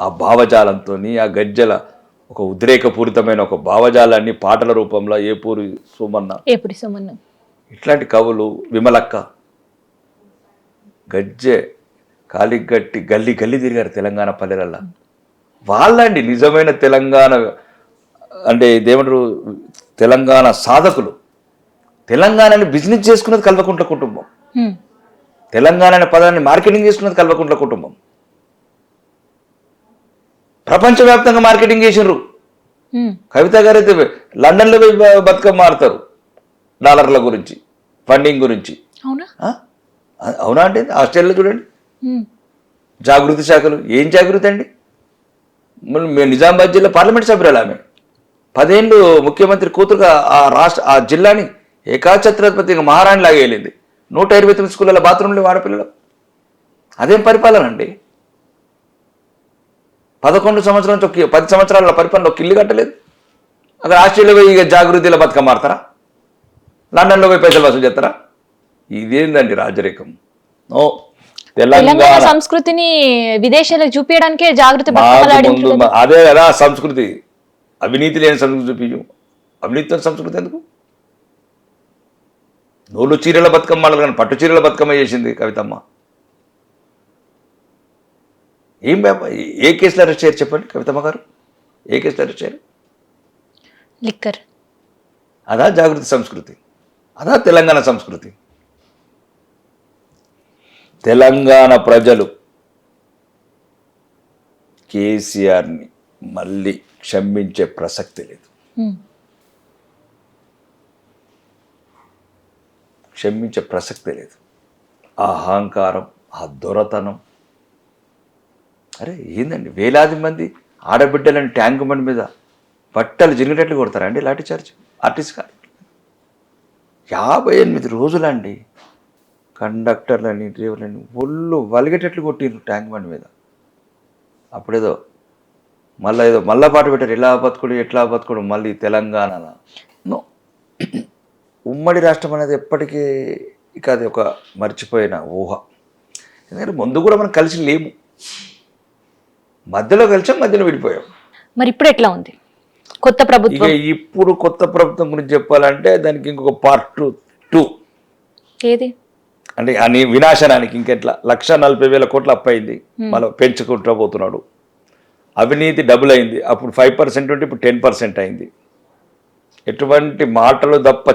ఆ భావజాలంతో ఆ గజ్జల ఒక ఉద్రేకపూరితమైన ఒక భావజాలాన్ని పాటల రూపంలో ఏపూరి సోమన్న ఇట్లాంటి కవులు, విమలక్క, గజ్జె కాలిగట్టి గల్లీ తిరిగారు తెలంగాణ పల్లెలల్లో. వాళ్ళండి నిజమైన తెలంగాణ అంటే ఇదేమంటారు, తెలంగాణ సాధకులు. తెలంగాణని బిజినెస్ చేసుకున్నది కల్వకుంట్ల కుటుంబం. తెలంగాణ అనే పదాన్ని మార్కెటింగ్ చేసుకున్నది కల్వకుంట్ల కుటుంబం. ప్రపంచవ్యాప్తంగా మార్కెటింగ్ చేసినారు. కవిత గారు అయితే లండన్లో పోయి బతుకమ్మ ఆడతారు డాలర్ల గురించి, ఫండింగ్ గురించి. అవునా అంటే ఆస్ట్రేలియాలో చూడండి జాగృతి శాఖలు. ఏం జాగృతి అండి? మేము నిజామాబాద్ జిల్లా పార్లమెంట్ సభ్యురాలు ఆమె. 10 ఏళ్ళు ముఖ్యమంత్రి కూతురుగా ఆ జిల్లాని ఏకాఛత్రపతిగా మహారాణిలాగా వెళ్ళింది. 129 స్కూళ్ళ బాత్రూంలో ఆడపిల్లలు. అదేం పరిపాలన అండి? 11 సంవత్సరాల నుంచి 10 సంవత్సరాల పరిపాలన ఒక ఇల్లు కట్టలేదు. అక్కడ ఆస్ట్రేలియా పోయి ఇక జాగృతిలో బతుకమ్మ ఆడతారా? లండన్లో పోయి పైసలు వసూలు చేస్తారా? ఇదేందండి రాజరికం? తెలంగాణ సంస్కృతిని విదేశాలకు చూపించడానికే జాగృతి. అదే కదా సంస్కృతి. అవినీతి లేని సంస్కృతి చూపించు. అవినీతి సంస్కృతి ఎందుకు? నోళ్ళు చీరల బతుకమ్మ కానీ పట్టు చీరల బతుకమ్మ చేసింది కవితమ్మ. ఏ కేసులో అరెస్ట్ చేయరు చెప్పండి కవితమ్మ గారు? ఏ కేసులో అరెస్ట్ చేయరు? లిక్కర్. అదా జాగృతి సంస్కృతి? అదా తెలంగాణ సంస్కృతి? తెలంగాణ ప్రజలు కేసీఆర్ని మళ్ళీ క్షమించే ప్రసక్తి లేదు. క్షమించే ప్రసక్తి లేదు. ఆ అహంకారం, ఆ దొరతనం. అరే ఏందండి, వేలాది మంది ఆడబిడ్డలని ట్యాంక్ బండ్ మీద బట్టలు జిరిగేటట్లు కొడతారండి లాఠీ చార్జ్ ఆర్టీసీ కార్. 58 రోజులండి కండక్టర్లని డ్రైవర్లని ఒళ్ళు వలిగేటట్లు కొట్టిండ్రు ట్యాంక్ బండ్ మీద. అప్పుడేదో మళ్ళా పాట పెట్టారు, ఎలా బతుకుడు ఎట్లా బతుకుడు మళ్ళీ తెలంగాణలో. ఉమ్మడి రాష్ట్రం అనేది ఎప్పటికీ ఇక అది ఒక మర్చిపోయిన ఊహ. ఎందుకంటే ముందు కూడా మనం కలిసి లేము, మధ్యలో కలిసాం, మధ్యలో విడిపోయాం. మరి ఇప్పుడు ఎట్లా ఉంది కొత్త ప్రభుత్వం? ఇప్పుడు కొత్త ప్రభుత్వం గురించి చెప్పాలంటే దానికి ఇంకొక పార్ట్ 2. ఏది అంటే అని వినాశనానికి ఇంకెట్లా 1,40,000 కోట్ల అప్పయింది, మళ్ళీ పెంచుకుంటూ పోతున్నాడు. అవినీతి డబుల్ అయింది. అప్పుడు 5% ఉంటే ఇప్పుడు 10% అయింది. ఎటువంటి మాటలు తప్ప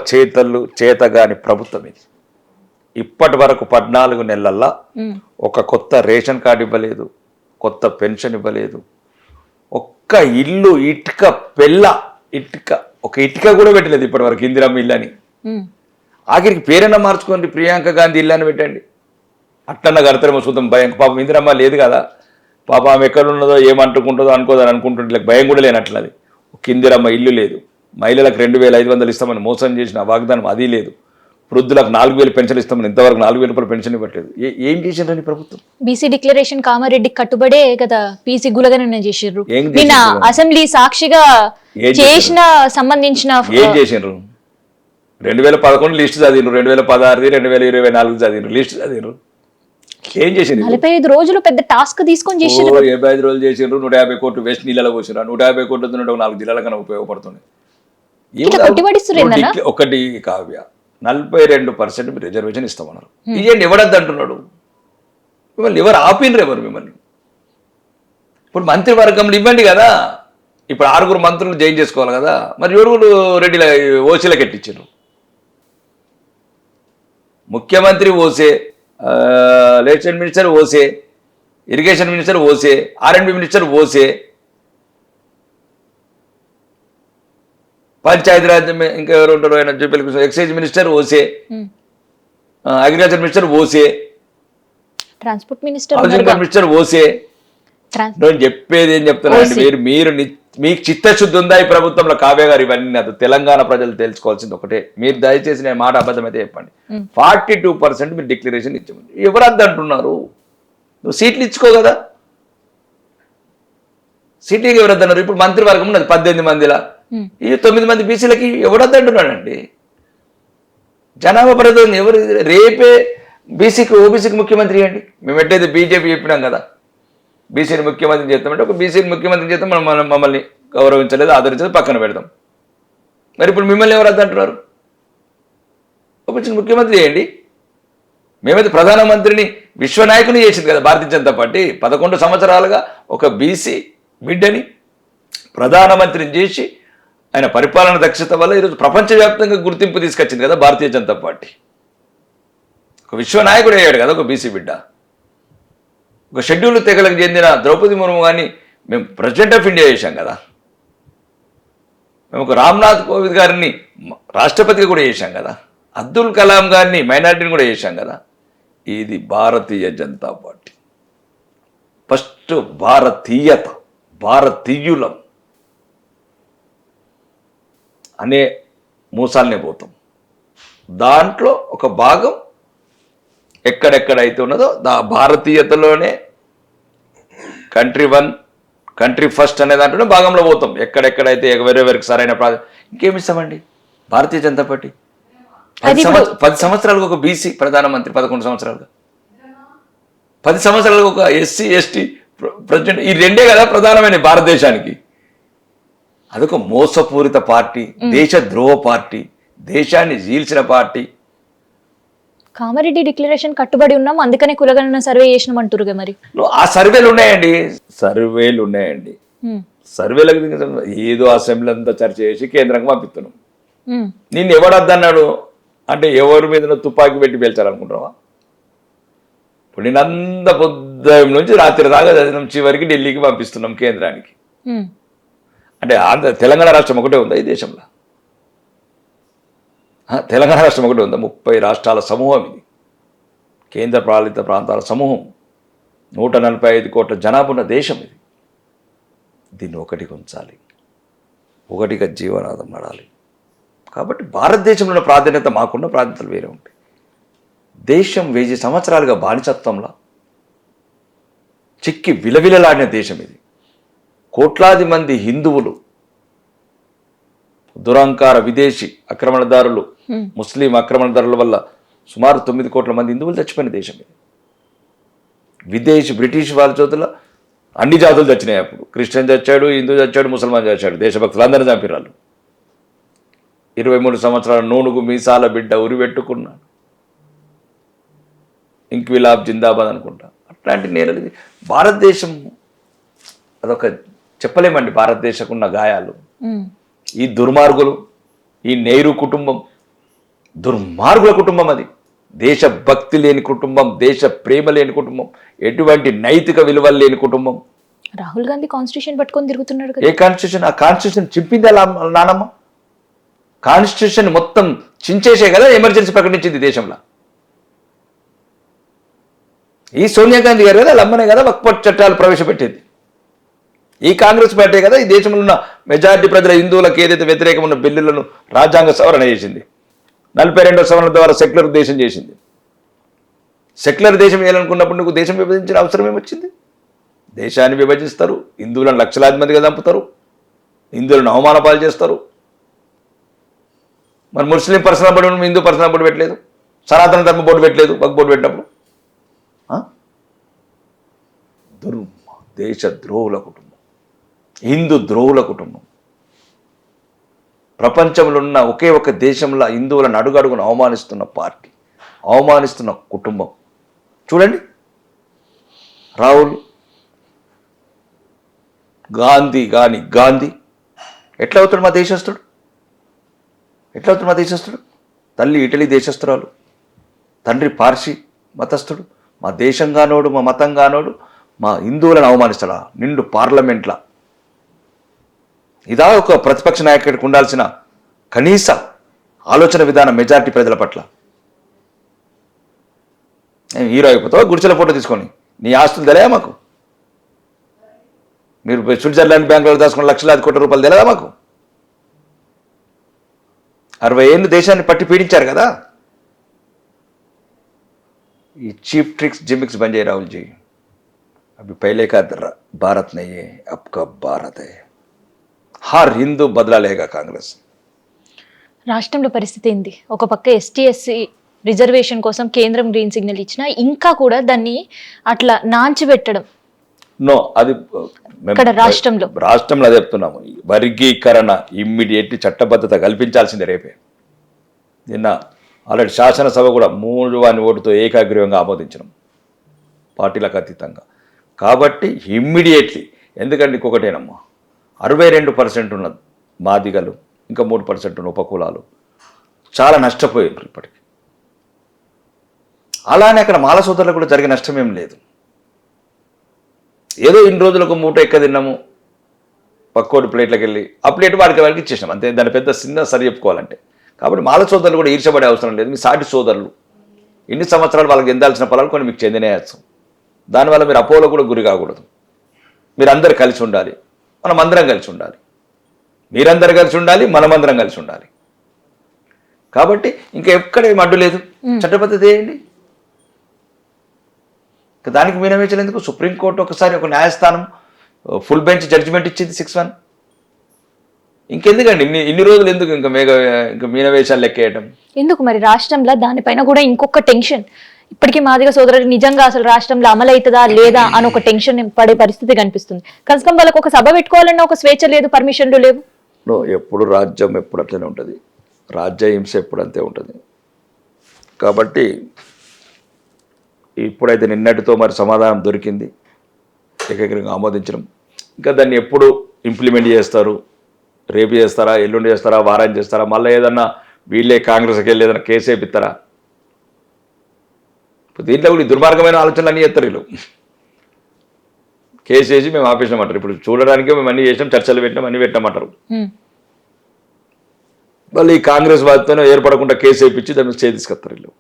చేతగాని ప్రభుత్వం ఇది. ఇప్పటి వరకు 14 నెలల్లో ఒక కొత్త రేషన్ కార్డు ఇవ్వలేదు, కొత్త పెన్షన్ ఇవ్వలేదు, ఒక్క ఇల్లు ఒక ఇటుక కూడా పెట్టలేదు ఇప్పటి వరకు. ఇందిరమ్మ ఇల్లు అని ఆఖరికి పేరైనా మార్చుకోండి, ప్రియాంక గాంధీ ఇల్లు అని పెట్టండి, అట్లన్నా కడతారేమో చూద్దాం భయం. పాపం ఇందిరమ్మ లేదు కదా, పాప ఆమె ఎక్కడున్నదో ఏమంటుకుంటుందో అనుకోదని అనుకుంటుంటే భయం కూడా లేనట్లది. ఒక ఇందిరమ్మ ఇల్లు లేదు. మహిళలకు 2,500 ఇస్తామని మోసం చేసిన వాగ్దానం అది లేదు. వృద్ధులకు 4,000 పెన్షన్ ఇస్తామని ఇంతవరకు 4,000 రూపాయలు పెన్షన్ ఇవ్వట్లేదు. ఏం చేసిండ్రని ప్రభుత్వం? బీసీ డిక్లరేషన్ కామారెడ్డికి కట్టుబడే కదా పీసీ గులగన చేసిర్రు. నిన్న అసెంబ్లీ సాక్షిగా చేసిన సంబంధించిన ఏం చేసిండ్రు? 2011 లిస్ట్ చదివిండ్రు, 2016, 2024 చదివిండ్రు, లిస్ట్ చదివిండ్రు. ఏం చేసిండ్రు? 45 రోజులు పెద్ద టాస్క్ తీసుకొని చేసిండ్రు. 75 రోజులు చేసిండ్రు. 150 కోట్లు వేస్ట్ నీళ్ళలో పోసిండ్రు. 150 కోట్లతో 4 జిల్లాల కన్నా ఉపయోగపడుతుంది. ఒకటి కావ్య 42% రిజర్వేషన్ ఇస్తామన్నారు. ఇదేంటి ఇవ్వడద్దు అంటున్నాడు. మిమ్మల్ని ఎవరు ఆపినరు ఎవరు మిమ్మల్ని? ఇప్పుడు మంత్రివర్గంలో ఇవ్వండి కదా, ఇప్పుడు 6 మంత్రులు జాయిన్ చేసుకోవాలి కదా, మరి ఎవరు రెడ్డిల ఓసీలకు ఎట్టించారు? ముఖ్యమంత్రి ఓసే, లేజిస్లేషన్ మినిస్టర్ ఓసే, ఇరిగేషన్ మినిస్టర్ ఓసే, R&B మినిస్టర్ ఓసే, పంచాయతీరాజ్ ఇంకా ఎవరు ఉంటారు ఆయన జూపల్లి ఎక్సైజ్ మినిస్టర్ ఓసే, అగ్రికల్చర్ మినిస్టర్ ఓసే, ట్రాన్స్పోర్ట్ మినిస్టర్ హౌసింగ్ మినిస్టర్ ఓసే. నేను చెప్పేది ఏం చెప్తున్నాను, మీరు మీకు చిత్తశుద్ధి ఉందా ఈ ప్రభుత్వంలో? కావ్య గారు ఇవన్నీ అది తెలంగాణ ప్రజలు తెలుసుకోవాల్సింది ఒకటే. మీరు దయచేసి నేను మాట అబద్ధమైతే చెప్పండి. 42% మీరు డిక్లరేషన్ ఇచ్చామండి. ఎవరు అంటున్నారు? నువ్వు సీట్లు ఇచ్చుకో కదా, సీట్లకి ఎవరు వద్దన్నారు? ఇప్పుడు మంత్రివర్గం ఉన్నది 18 మందిలా, ఈ 9 మంది బీసీలకి ఎవరు వద్దంటున్నాడండి? జనాభా పరిధి ఎవరు? రేపే బీసీకి ఓబీసీకి ముఖ్యమంత్రి అండి. మేము ఎట్లయితే బీజేపీ చెప్పినాం కదా, బీసీని ముఖ్యమంత్రి చేస్తామంటే ఒక బీసీని ముఖ్యమంత్రి చేస్తాం, మమ్మల్ని గౌరవించలేదు, ఆదరించలేదు, పక్కన పెడతాం. మరి ఇప్పుడు మిమ్మల్ని ఎవరు వద్దంటున్నారు? ఓబీసీని ముఖ్యమంత్రి చేయండి. మేమైతే ప్రధానమంత్రిని విశ్వనాయకుని చేసింది కదా భారతీయ జనతా పార్టీ. 11 సంవత్సరాలుగా ఒక బీసీ బిడ్డని ప్రధానమంత్రిని చేసి ఆయన పరిపాలన దక్షత వల్ల ఈరోజు ప్రపంచవ్యాప్తంగా గుర్తింపు తీసుకొచ్చింది కదా భారతీయ జనతా పార్టీ. ఒక విశ్వనాయకుడు అయ్యాడు కదా ఒక బీసీ బిడ్డ. ఒక షెడ్యూల్ తెగలకు చెందిన ద్రౌపది ముర్ము గారిని మేము ప్రెసిడెంట్ ఆఫ్ ఇండియా చేశాం కదా. మేము ఒక రామ్నాథ్ కోవింద్ గారిని రాష్ట్రపతిగా కూడా చేశాం కదా. అబ్దుల్ కలాం గారిని మైనారిటీని కూడా చేశాం కదా. ఇది భారతీయ జనతా పార్టీ. ఫస్ట్ భారతీయత, భారతీయులం అనే మూసాలనే పోతాం. దాంట్లో ఒక భాగం ఎక్కడెక్కడైతే ఉన్నదో భారతీయతలోనే కంట్రీ 1 కంట్రీ ఫస్ట్ అనే దాంట్లోనే భాగంలో పోతాం. ఎక్కడెక్కడైతే ఎవరెవరికి సరైన ఇంకేమి ఇస్తామండి భారతీయ జనతా పార్టీ. 10 సంవత్సరాలకు ఒక బీసీ ప్రధానమంత్రి, 11 సంవత్సరాలుగా 10 సంవత్సరాలకు ఒక SC ST ప్రెసిడెంట్. ఈ రెండే కదా ప్రధానమైన భారతదేశానికి. అదొక మోసపూరిత పార్టీ, దేశద్రోహ పార్టీ, దేశాన్ని జీల్చిన పార్టీ. కామారెడ్డి డిక్లరేషన్ కట్టుబడి ఉన్నాం, అందుకనే కులగణన సర్వే చేసినాం అంటారుగా. మరి ఆ సర్వేలు ఉన్నాయండి, సర్వేలకు ఏదో అసెంబ్లీ అంతా చర్చ చేసి కేంద్రంగా పంపిస్తున్నాం. నిన్ను ఎవడద్దన్నాడు అంటే ఎవరి మీద తుపాకీ పెట్టి పేల్చాలనుకుంటున్నావా? ఇప్పుడు నేను అంత పొద్దున్న నుంచి రాత్రి దాకా చదివినాం, చివరికి ఢిల్లీకి పంపిస్తున్నాం కేంద్రానికి. అంటే తెలంగాణ రాష్ట్రం ఒకటే ఉందా ఈ దేశంలో? తెలంగాణ రాష్ట్రం ఒకటి ఉందా? 30 రాష్ట్రాల సమూహం ఇది, కేంద్ర పాలిత ప్రాంతాల సమూహం, 145 కోట్ల జనాభా ఉన్న దేశం ఇది. దీన్ని ఒకటిగా ఉంచాలి, ఒకటిగా జీవనాధారం నడాలి. కాబట్టి భారతదేశంలో ఉన్న ప్రాధాన్యత మాకున్న ప్రాధాన్యతలు వేరే ఉంటాయి. దేశం 1000 సంవత్సరాలుగా బానిసత్వంలో చిక్కి విలవిలలాడిన దేశం ఇది. కోట్లాది మంది హిందువులు, దురహంకార విదేశీ ఆక్రమణదారులు, ముస్లిం ఆక్రమణదారుల వల్ల సుమారు 9 కోట్ల మంది హిందువులు చచ్చిపోయిన దేశం ఇది. బ్రిటిష్ వాళ్ళ చేతుల్లో అన్ని జాతులు చచ్చినాయి. అప్పుడు క్రిస్టియన్ చచ్చాడు, హిందూ చచ్చాడు, ముసల్మాన్ చచ్చాడు, దేశభక్తులు అందరినీ చంపిరాళ్ళు. 23 సంవత్సరాల నూనుగు మీసాల బిడ్డ ఉరిపెట్టుకున్నాడు, ఇంక్విలాబ్ జిందాబాద్ అనుకుంటా. అట్లాంటి నేరలు ఇది భారతదేశం. అదొక చెప్పలేమండి భారతదేశకున్న గాయాలు. ఈ దుర్మార్గులు, ఈ నెహ్రూ కుటుంబం దుర్మార్గుల కుటుంబం. అది దేశభక్తి లేని కుటుంబం, దేశ ప్రేమ లేని కుటుంబం, ఎటువంటి నైతిక విలువలు లేని కుటుంబం. రాహుల్ గాంధీ కాన్స్టిట్యూషన్ పట్టుకొని తిరుగుతున్నాడు. ఏ కాన్స్టిట్యూషన్? ఆ కాన్స్టిట్యూషన్ చింపింది నానమ్మ. కాన్స్టిట్యూషన్ మొత్తం చించేసే కదా ఎమర్జెన్సీ ప్రకటించింది దేశంలో. ఈ సోనియా గాంధీ గారు కదా, లమ్మనే కదా వక్ఫ్ చట్టాలు ప్రవేశపెట్టేది. ఈ కాంగ్రెస్ పార్టీ కదా ఈ దేశంలో ఉన్న మెజారిటీ ప్రజల హిందువులకు ఏదైతే వ్యతిరేకం ఉన్న బిల్లులను రాజ్యాంగ సవరణ చేసింది. 42వ సవరణ ద్వారా సెక్యులర్ దేశం చేసింది. సెక్యులర్ దేశం వేయాలనుకున్నప్పుడు నువ్వు దేశం విభజించిన అవసరం ఏమొచ్చింది? దేశాన్ని విభజిస్తారు, హిందువులను లక్షలాది మందిగా చంపుతారు, హిందువులను అవమానపాలు చేస్తారు. మరి Muslim personal board, Hindu personal board పెట్టలేదు, సనాతన ధర్మ బోర్డు పెట్టలేదు. వక్ఫ్ బోర్డు పెట్టినప్పుడు దేశ ద్రోహుల కుటుంబం, హిందూ ద్రోహుల కుటుంబం. ప్రపంచంలో ఉన్న ఒకే ఒక దేశంలో హిందువులను అడుగడుగును అవమానిస్తున్న పార్టీ, అవమానిస్తున్న కుటుంబం. చూడండి రాహుల్ గాంధీ ఎట్లా అవుతాడు మా దేశస్తుడు? తల్లి ఇటలీ దేశస్తురాలు, తండ్రి పార్సీ మతస్థుడు. మా దేశం కానోడు, మా మతం కానోడు మా హిందువులను అవమానిస్తాడా నిండు పార్లమెంట్లా? ఇదా ఒక ప్రతిపక్ష నాయకుడికి ఉండాల్సిన కనీస ఆలోచన విధానం మెజారిటీ ప్రజల పట్ల? హీరో అయిపోతావా గుడిచెల ఫోటో తీసుకొని? నీ ఆస్తులు తెలియదా మాకు? మీరు స్విట్జర్లాండ్ బ్యాంకులో దాచుకున్న లక్షలాది కోట్ల రూపాయలు తెలియదా మాకు? 60 ఏళ్ళు దేశాన్ని పట్టి పీడించారు కదా. ఈ చీప్ ట్రిక్స్ జిమిక్స్ బంద్ చేయి రాహుల్ జీ. अभी पहले का भारत नहीं है, अब का भारत है. हर हिंदू बदला लेगा कांग्रेस. రాష్ట్రంలో పరిస్థితి ఏంది? ఒక పక్క ఎస్టీ ఎస్సీ రిజర్వేషన్ కోసం కేంద్రం గ్రీన్ సిగ్నల్ ఇచ్చినా ఇంకా కూడా దాన్ని అట్లా నాంచిపెట్టడం. నో, అది ఇక్కడ రాష్ట్రంలో అదే చెప్తున్నాము. వర్గీకరణ ఇమ్మీడియట్లీ చట్టబద్ధత కల్పించాల్సిందే రేపే. నిన్న ఆల్రెడీ శాసనసభ కూడా 3 ఓటుతో ఏకాగ్రీవంగా ఆమోదించడం, పార్టీలకు అతీతంగా. కాబట్టి ఇమ్మీడియట్లీ, ఎందుకంటే ఇంకొకటేనమ్మా, 62% ఉన్న మాదిగలు, ఇంకా 3% ఉన్న ఉపకులాలు చాలా నష్టపోయారు ఇప్పటికి. అలానే అక్కడ మాల సోదరులకు కూడా జరిగే నష్టం ఏం లేదు. ఏదో ఇన్ని రోజులకు మూట ఎక్క తిన్నాము, పక్కోటి ప్లేట్లకు వెళ్ళి ఆ ప్లేట్ వాడికి ఇచ్చేసాం అంతే. దాని పెద్ద చిన్న సరి చెప్పుకోవాలంటే. కాబట్టి మాల సోదరులు కూడా ఈర్షపడే అవసరం లేదు. మీ సాటి సోదరులు ఇన్ని సంవత్సరాలు వాళ్ళకి ఎందాల్సిన పొలాలు కొన్ని మీకు చెందినేయచ్చు. దానివల్ల మీరు అపోలో కూడా గురి కాకూడదు. మీరందరూ కలిసి ఉండాలి, మనమందరం కలిసి ఉండాలి. మీరందరూ కలిసి ఉండాలి, మనమందరం కలిసి ఉండాలి. కాబట్టి ఇంకా ఎక్కడేం అడ్డు లేదు. చట్టబద్ధత ఏంటి? దానికి మీనవేచలేందుకు సుప్రీంకోర్టు ఒకసారి ఒక న్యాయస్థానం ఫుల్ బెంచ్ జడ్జిమెంట్ ఇచ్చింది 6-1. ఇంకెందుకండి ఇన్ని రోజులు ఎందుకు ఇంకా మీనవేశాలు లెక్కేయటం ఎందుకు? మరి రాష్ట్రంలో దానిపైన కూడా ఇంకొక టెన్షన్. ఇప్పటికీ మాదిగ సోదరులు నిజంగా అసలు రాష్ట్రంలో అమలవుతుందా లేదా అని ఒక టెన్షన్ పడే పరిస్థితి కనిపిస్తుంది. కనీసం వాళ్ళకి ఒక సభ పెట్టుకోవాలన్న ఒక స్వేచ్ఛ లేదు, పర్మిషన్లు లేవు. ఎప్పుడు రాజ్యం ఎప్పుడు అట్లనే ఉంటుంది, రాజ్య హింస ఎప్పుడు అంతే ఉంటుంది. కాబట్టి ఇప్పుడైతే నిన్నటితో మరి సమాధానం దొరికింది, ఏకగ్రీవంగా ఆమోదించడం. ఇంకా దాన్ని ఎప్పుడు ఇంప్లిమెంట్ చేస్తారు? రేపు చేస్తారా, ఎల్లుండి చేస్తారా, వారం చేస్తారా? మళ్ళీ ఏదన్నా వీళ్ళే కాంగ్రెస్కి వెళ్ళి ఏదైనా కేసు వేపిస్తారా? దీంట్లో కూడా దుర్మార్గమైన ఆలోచనలు అన్నీ చేస్తారు వీళ్ళు. కేసు వేసి మేము ఆపేసినామంటారు. ఇప్పుడు చూడడానికి మేము అన్నీ చేసినాం, చర్చలు పెట్టినాం, అన్నీ పెట్టామంటారు. వాళ్ళు ఈ కాంగ్రెస్ వాదితోనే ఏర్పడకుండా కేసు వేయించి దాన్ని స్టే తీసుకొస్తారు వీళ్ళు.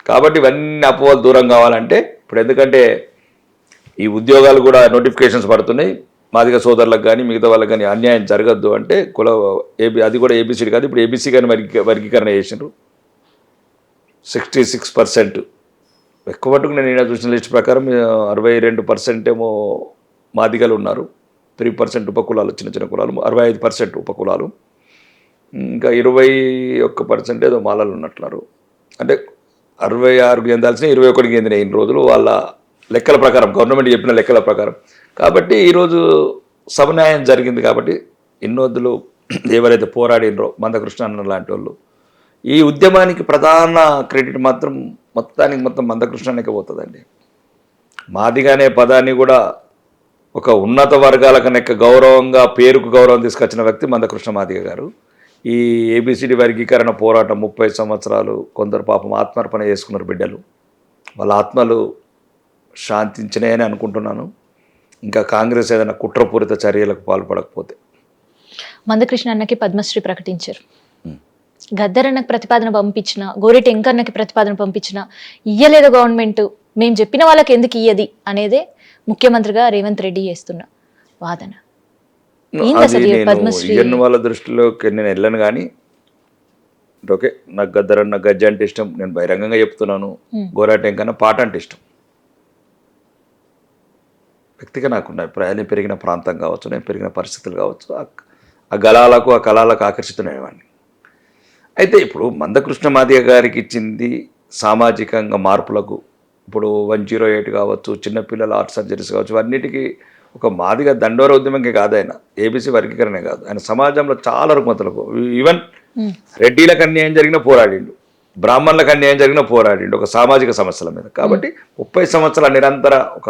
కాబట్టి ఇవన్నీ అపోహలు దూరం కావాలంటే ఇప్పుడు, ఎందుకంటే ఈ ఉద్యోగాలు కూడా నోటిఫికేషన్స్ పడుతున్నాయి, మాదిగ సోదరులకు కానీ మిగతా వాళ్ళకి కానీ అన్యాయం జరగద్దు అంటే అది కూడా ఏబీసీ కాదు, ఇప్పుడు ఏబీసీ కానీ వర్గీకరణ చేసినారు. 66% ఎక్కువ మటుకు నేను చూసిన లిస్ట్ ప్రకారం 62% ఏమో మాదిగలు ఉన్నారు, 3% ఉపకులాలు, చిన్న చిన్న కులాలు, 65% ఉపకులాలు, ఇంకా 21% ఏదో మాలలు ఉన్నట్టున్నారు. అంటే 66కి చెందాల్సిన 21కి చెందిన ఇన్ని రోజులు వాళ్ళ లెక్కల ప్రకారం, గవర్నమెంట్ చెప్పిన లెక్కల ప్రకారం. కాబట్టి ఈరోజు సమన్యాయం జరిగింది. కాబట్టి ఇన్ని రోజులు ఎవరైతే పోరాడినరో మందకృష్ణ అన్న లాంటి వాళ్ళు, ఈ ఉద్యమానికి ప్రధాన క్రెడిట్ మాత్రం మొత్తం మందకృష్ణకే పోతుందండి. మాదిగానే పదాన్ని కూడా ఒక ఉన్నత వర్గాల కనుక గౌరవంగా, పేరుకు గౌరవం తీసుకొచ్చిన వ్యక్తి మందకృష్ణ మాదిగ గారు. ఈ ఏబిసిడి వర్గీకరణ పోరాటం 30 సంవత్సరాలు, కొందరు పాపం ఆత్మార్పణ చేసుకున్నారు బిడ్డలు. వాళ్ళ ఆత్మలు శాంతించినాయని అనుకుంటున్నాను. ఇంకా కాంగ్రెస్ ఏదైనా కుట్రపూరిత చర్యలకు పాల్పడకపోతే. మందకృష్ణ అన్నకి పద్మశ్రీ ప్రకటించారు. గద్దరన్నకి ప్రతిపాదన పంపించిన, గోరెటి వెంకన్నకి ప్రతిపాదన పంపించిన, ఇయ్యలేదు గవర్నమెంట్, మేము చెప్పిన వాళ్ళకి ఎందుకు ఇయ్యది అనేదే ముఖ్యమంత్రిగా రేవంత్ రెడ్డి చేస్తున్న వాదన. ఇయ్యన్న వాళ్ళ దృష్టిలోకి నేను వెళ్ళను, కానీ ఓకే, నాకు గద్దరన్న గజ్జ అంటే ఇష్టం, నేను బహిరంగంగా చెప్తున్నాను. గోరెటి వెంకన్న పాట అంటే ఇష్టం. వ్యక్తిగా నాకున్న అభిప్రాయాలు, నేను పెరిగిన ప్రాంతం కావచ్చు, నేను పెరిగిన పరిస్థితులు కావచ్చు, ఆ గలాలకు, ఆ కళలకు ఆకర్షితునేవాడిని. అయితే ఇప్పుడు మందకృష్ణ మాదిగ గారికి ఇచ్చింది సామాజికంగా మార్పులకు. ఇప్పుడు 108 కావచ్చు, చిన్నపిల్లల ఆర్ట్ సర్జరీస్ కావచ్చు, అన్నిటికీ ఒక మాదిగ దండోర ఉద్యమంకే కాదు, ఆయన ఏబీసీ వర్గీకరణే కాదు, ఆయన సమాజంలో చాలా రుగ్మతలకు, ఈవెన్ రెడ్డిలకు అన్యాయం జరిగిన పోరాడిండు, బ్రాహ్మణులకు అన్యాయం జరిగిన పోరాడిండు ఒక సామాజిక సమస్యల మీద. కాబట్టి 30 సంవత్సరాల నిరంతర ఒక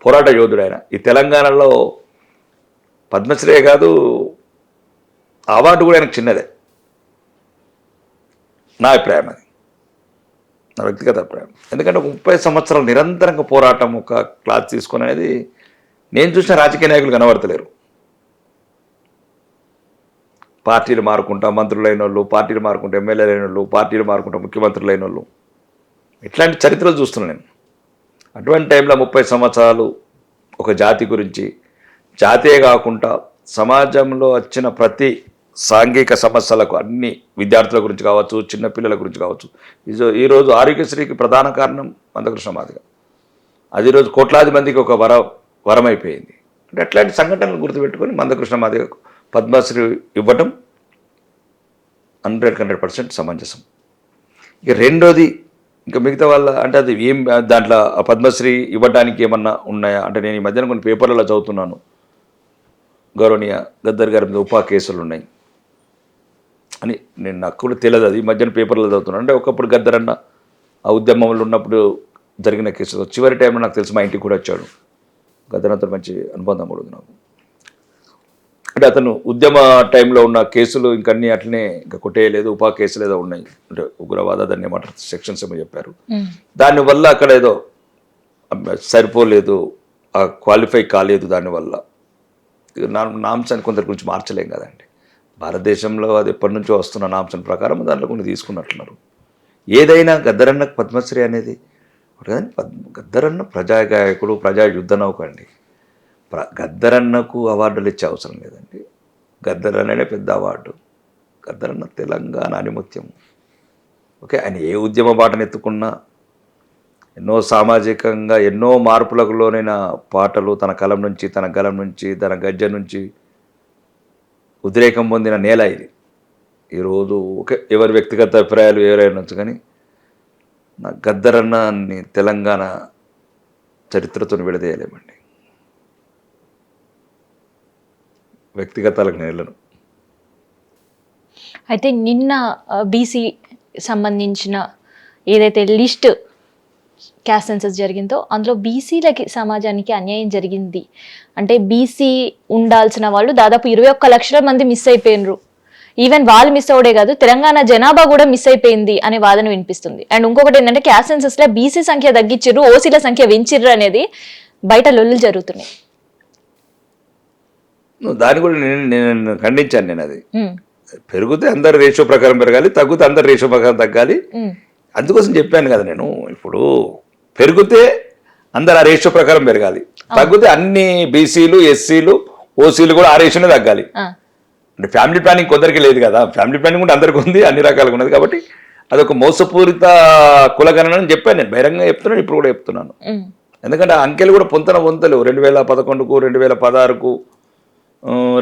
పోరాట యోధుడు ఆయన. ఈ తెలంగాణలో పద్మశ్రీ కాదు, అవార్డు కూడా ఆయనకు చిన్నదే, నా అభిప్రాయం. అది నా వ్యక్తిగత అభిప్రాయం. ఎందుకంటే 30 సంవత్సరాలు నిరంతరంగా పోరాటం, ఒక క్లాస్ తీసుకొని అనేది నేను చూసిన రాజకీయ నాయకులు కనబడతలేరు. పార్టీలు మారుకుంటా మంత్రులైన వాళ్ళు, పార్టీలు మారుకుంటా ఎమ్మెల్యేలు అయిన వాళ్ళు, పార్టీలు మారుకుంటా ముఖ్యమంత్రులు అయిన వాళ్ళు, ఇట్లాంటి చరిత్రలు చూస్తున్నాను నేను. అటువంటి టైంలో 30 సంవత్సరాలు ఒక జాతి గురించి, జాతే కాకుండా సమాజంలో వచ్చిన ప్రతి సాంఘిక సమస్యలకు, అన్ని విద్యార్థుల గురించి కావచ్చు, చిన్నపిల్లల గురించి కావచ్చు. ఈరోజు ఆరోగ్యశ్రీకి ప్రధాన కారణం మందకృష్ణ మాదిగ. అది ఈరోజు కోట్లాది మందికి ఒక వరమైపోయింది. అంటే అట్లాంటి సంఘటనలు గుర్తుపెట్టుకొని మందకృష్ణ మాదిగకు పద్మశ్రీ ఇవ్వటం 100% సమంజసం. ఇక రెండోది, ఇంకా మిగతా వాళ్ళ అంటే అది ఏం దాంట్లో పద్మశ్రీ ఇవ్వడానికి ఏమన్నా ఉన్నాయా అంటే, నేను ఈ మధ్యన కొన్ని పేపర్లలో చదువుతున్నాను, గౌరవనీయ గద్దర్ గారి మీద ఉపా కేసులు ఉన్నాయి అని. నాకు కూడా తెలియదు, అది ఈ మధ్యన పేపర్లో చదువుతున్నాను. అంటే ఒకప్పుడు గద్దర్ అన్న ఆ ఉద్యమంలో ఉన్నప్పుడు జరిగిన కేసులు, చివరి టైంలో నాకు తెలిసి మా ఇంటికి కూడా వచ్చాడు. గద్దర్ అతను మంచి అనుబంధం కూడా ఉంది నాకు. అంటే అతను ఉద్యమ టైంలో ఉన్న కేసులు ఇంకన్నీ అట్లనే ఇంకా కొట్టేయలేదు, ఉపా కేసులు ఏదో ఉన్నాయి, అంటే ఉగ్రవాద దాన్ని ఏమంటారు సెక్షన్స్ ఏమో చెప్పారు. దానివల్ల అక్కడ ఏదో సరిపోలేదు, క్వాలిఫై కాలేదు. దానివల్ల నామ్సాన్ని కొందరి గురించి మార్చలేం కదండి. భారతదేశంలో అది ఎప్పటి నుంచో వస్తున్న నామ్సన్ ప్రకారం దాంట్లో కొన్ని తీసుకున్నట్లున్నారు. ఏదైనా గద్దరన్నకు పద్మశ్రీ అనేది కానీ, గద్దరన్న ప్రజాగాయకుడు, ప్రజా యుద్ధ నౌక అండి. గద్దరన్నకు అవార్డులు ఇచ్చే అవసరం లేదండి. గద్దరన్ననే పెద్ద అవార్డు. గద్దరన్న తెలంగాణ ఆణిముత్యం. ఓకే, ఆయన ఏ ఉద్యమ బాటను ఎత్తుకున్నా, ఎన్నో సామాజికంగా ఎన్నో మార్పులకు లోనైన పాటలు, తన కలం నుంచి, తన గలం నుంచి, తన గజ్జ నుంచి ఉద్రేకం పొందిన నేల ఇది. ఈరోజు ఓకే, ఎవరి వ్యక్తిగత అభిప్రాయాలు ఎవరైనా కానీ, నా గద్దరన్నని తెలంగాణ చరిత్రతో విడదీయలేమండి. వ్యక్తిగతాలకు నేలను. అయితే నిన్న బీసీ సంబంధించిన ఏదైతే లిస్ట్ క్యాస్ట్ సెన్సస్ జరిగిందో అందులో బీసీలకి సమాజానికి అన్యాయం జరిగింది అంటే, బీసీ ఉండాల్సిన వాళ్ళు దాదాపు 21 లక్షల మంది మిస్ అయిపోయినరు. ఈవెన్ వాళ్ళు మిస్ అవడే కాదు, తెలంగాణ జనాభా కూడా మిస్ అయిపోయింది అనే వాదన వినిపిస్తుంది. అండ్ ఇంకొకటి ఏంటంటే, క్యాస్ట్ సెన్సస్ లో బీసీ సంఖ్య తగ్గించిర్రు, ఓసీల సంఖ్య పెంచిర్రు అనేది బయట లొల్లులు జరుగుతున్నాయి. దాన్ని కూడా నేను ఖండించాను. నేను అది పెరిగితే అందరు రేషియో ప్రకారం పెరగాలి, తగ్గితే అందరు రేషియో ప్రకారం తగ్గాలి. అందుకోసం చెప్పాను కదా నేను. ఇప్పుడు పెరిగితే అందరు ఆ రేషియో ప్రకారం పెరగాలి, తగ్గితే అన్ని బీసీలు, ఎస్సీలు, ఓసీలు కూడా ఆ రేషియోనే తగ్గాలి. అంటే ఫ్యామిలీ ప్లానింగ్ కొందరికి లేదు కదా, ఫ్యామిలీ ప్లానింగ్ కూడా అందరికి ఉంది, అన్ని రకాలుగా ఉన్నది. కాబట్టి అదొక మోసపూరిత కులగణన అని చెప్పాను నేను, బహిరంగంగా చెప్తున్నాను, ఇప్పుడు కూడా చెప్తున్నాను. ఎందుకంటే ఆ అంకెలు కూడా పొంతలేవు. 2011కు, 2016కు,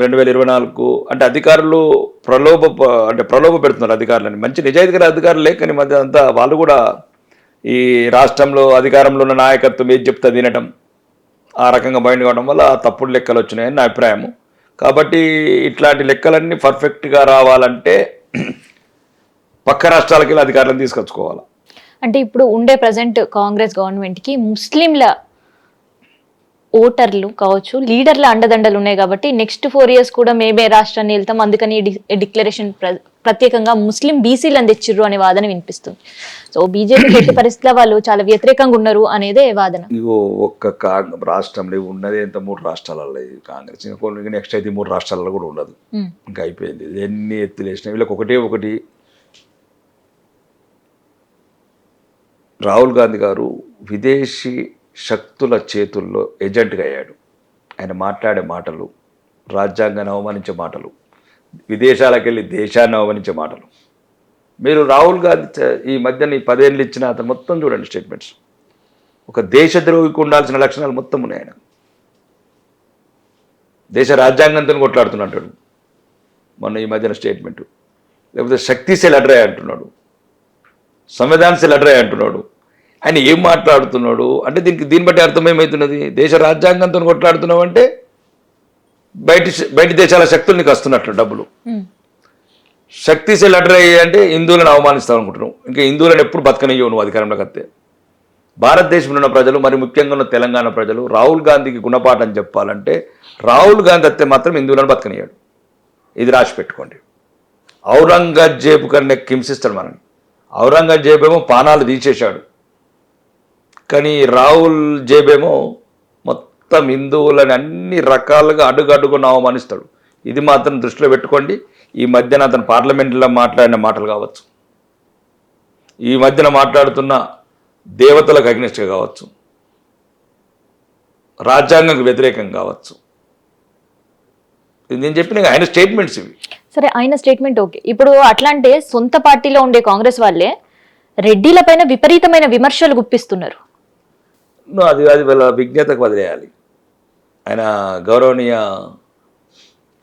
2024కు అంటే అధికారులు ప్రలోభ పెడుతున్నారు అధికారులని. మంచి నిజాయితీ అధికారులు లేకని మధ్య అంతా వాళ్ళు కూడా ఈ రాష్ట్రంలో అధికారంలో ఉన్న నాయకత్వం ఏది చెప్తే తినటం, ఆ రకంగా బయట కావడం వల్ల తప్పుడు లెక్కలు వచ్చినాయని నా అభిప్రాయము. కాబట్టి ఇట్లాంటి లెక్కలన్నీ పర్ఫెక్ట్గా రావాలంటే పక్క రాష్ట్రాలకి వెళ్ళి అధికారులను తీసుకొచ్చుకోవాలి. అంటే ఇప్పుడు ఉండే ప్రజెంట్ కాంగ్రెస్ గవర్నమెంట్కి ముస్లింల ఓటర్లు కావచ్చు, లీడర్ల అండదండలు ఉన్నాయి కాబట్టి నెక్స్ట్ 4 years కూడా మేమే రాష్ట్రాన్ని వెళ్తాం, అందుకని డిక్లరేషన్ ప్రత్యేకంగా ముస్లిం బీసీలను తెచ్చిర్రు అనే వాదన వినిపిస్తుంది. సో బీజేపీ ఎట్టి పరిస్థితుల్లో వాళ్ళు చాలా వ్యతిరేకంగా ఉన్నారు అనేదే వాదన. ఒక్క రాష్ట్రంలో ఉన్నది ఎంత 3 రాష్ట్రాలలో కాంగ్రెస్, నెక్స్ట్ అయితే 3 రాష్ట్రాలలో కూడా ఉండదు, ఇంకా అయిపోయింది. ఎన్ని ఎత్తులు వేసినా వీళ్ళకి ఒకటి రాహుల్ గాంధీ గారు విదేశీ శక్తుల చేతుల్లో ఏజెంట్గా అయ్యాడు. ఆయన మాట్లాడే మాటలు, రాజ్యాంగాన్ని అవమానించే మాటలు, విదేశాలకు వెళ్ళి దేశాన్ని అవమానించే మాటలు. మీరు రాహుల్ గాంధీ ఈ మధ్యన 10 ఏళ్ళు ఇచ్చిన అతను మొత్తం చూడండి స్టేట్మెంట్స్, ఒక దేశద్రోహికి ఉండాల్సిన లక్షణాలు మొత్తం ఉన్నాయి. ఆయన దేశ రాజ్యాంగంతో కొట్లాడుతున్నట్టు మొన్న ఈ మధ్యన స్టేట్మెంటు, లేకపోతే శక్తిశీల అడ్రై అంటున్నాడు, సంవిధానశీల అడ్రై అంటున్నాడు. ఆయన ఏం మాట్లాడుతున్నాడు అంటే దీన్ని బట్టి అర్థం ఏమవుతున్నది, దేశ రాజ్యాంగంతో కొట్లాడుతున్నావు అంటే బయటి దేశాల శక్తులు నీకు వస్తున్నట్లు డబ్బులు. శక్తిశీల అడ్రై అంటే హిందువులను అవమానిస్తావు అనుకుంటున్నావు, ఇంకా హిందువులను ఎప్పుడు బతకనియ్యవు నువ్వు అధికారంలోకి వస్తే. భారతదేశంలో ఉన్న ప్రజలు, మరి ముఖ్యంగా ఉన్న తెలంగాణ ప్రజలు రాహుల్ గాంధీకి గుణపాఠం చెప్పాలంటే రాహుల్ గాంధీ అత్తే మాత్రం హిందువులను బతకనియాడు. ఇది రాసి పెట్టుకోండి. ఔరంగజేబు కన్నా హింసిస్తాడు మనని. ఔరంగజేబు ఏమో పానాలు తీసేశాడు, కానీ రాహుల్ జేబేమో మొత్తం హిందువులని అన్ని రకాలుగా అడుగడుగున అవమానిస్తాడు. ఇది మాత్రం దృష్టిలో పెట్టుకోండి. ఈ మధ్యన అతను పార్లమెంట్లో మాట్లాడిన మాటలు కావచ్చు, ఈ మధ్యన మాట్లాడుతున్న దేవతలకు అగ్నిస్ట్గా కావచ్చు, రాజ్యాంగంకు వ్యతిరేకం కావచ్చు, ఇది నేను చెప్పిన ఆయన స్టేట్మెంట్స్ ఇవి. సరే, ఆయన స్టేట్మెంట్ ఓకే. ఇప్పుడు అట్లా అంటే సొంత పార్టీలో ఉండే కాంగ్రెస్ వాళ్ళే రెడ్డిల పైన విపరీతమైన విమర్శలు గుప్పిస్తున్నారు. అది అది వాళ్ళ విజ్ఞతకు వదిలేయాలి. ఆయన గౌరవనీయ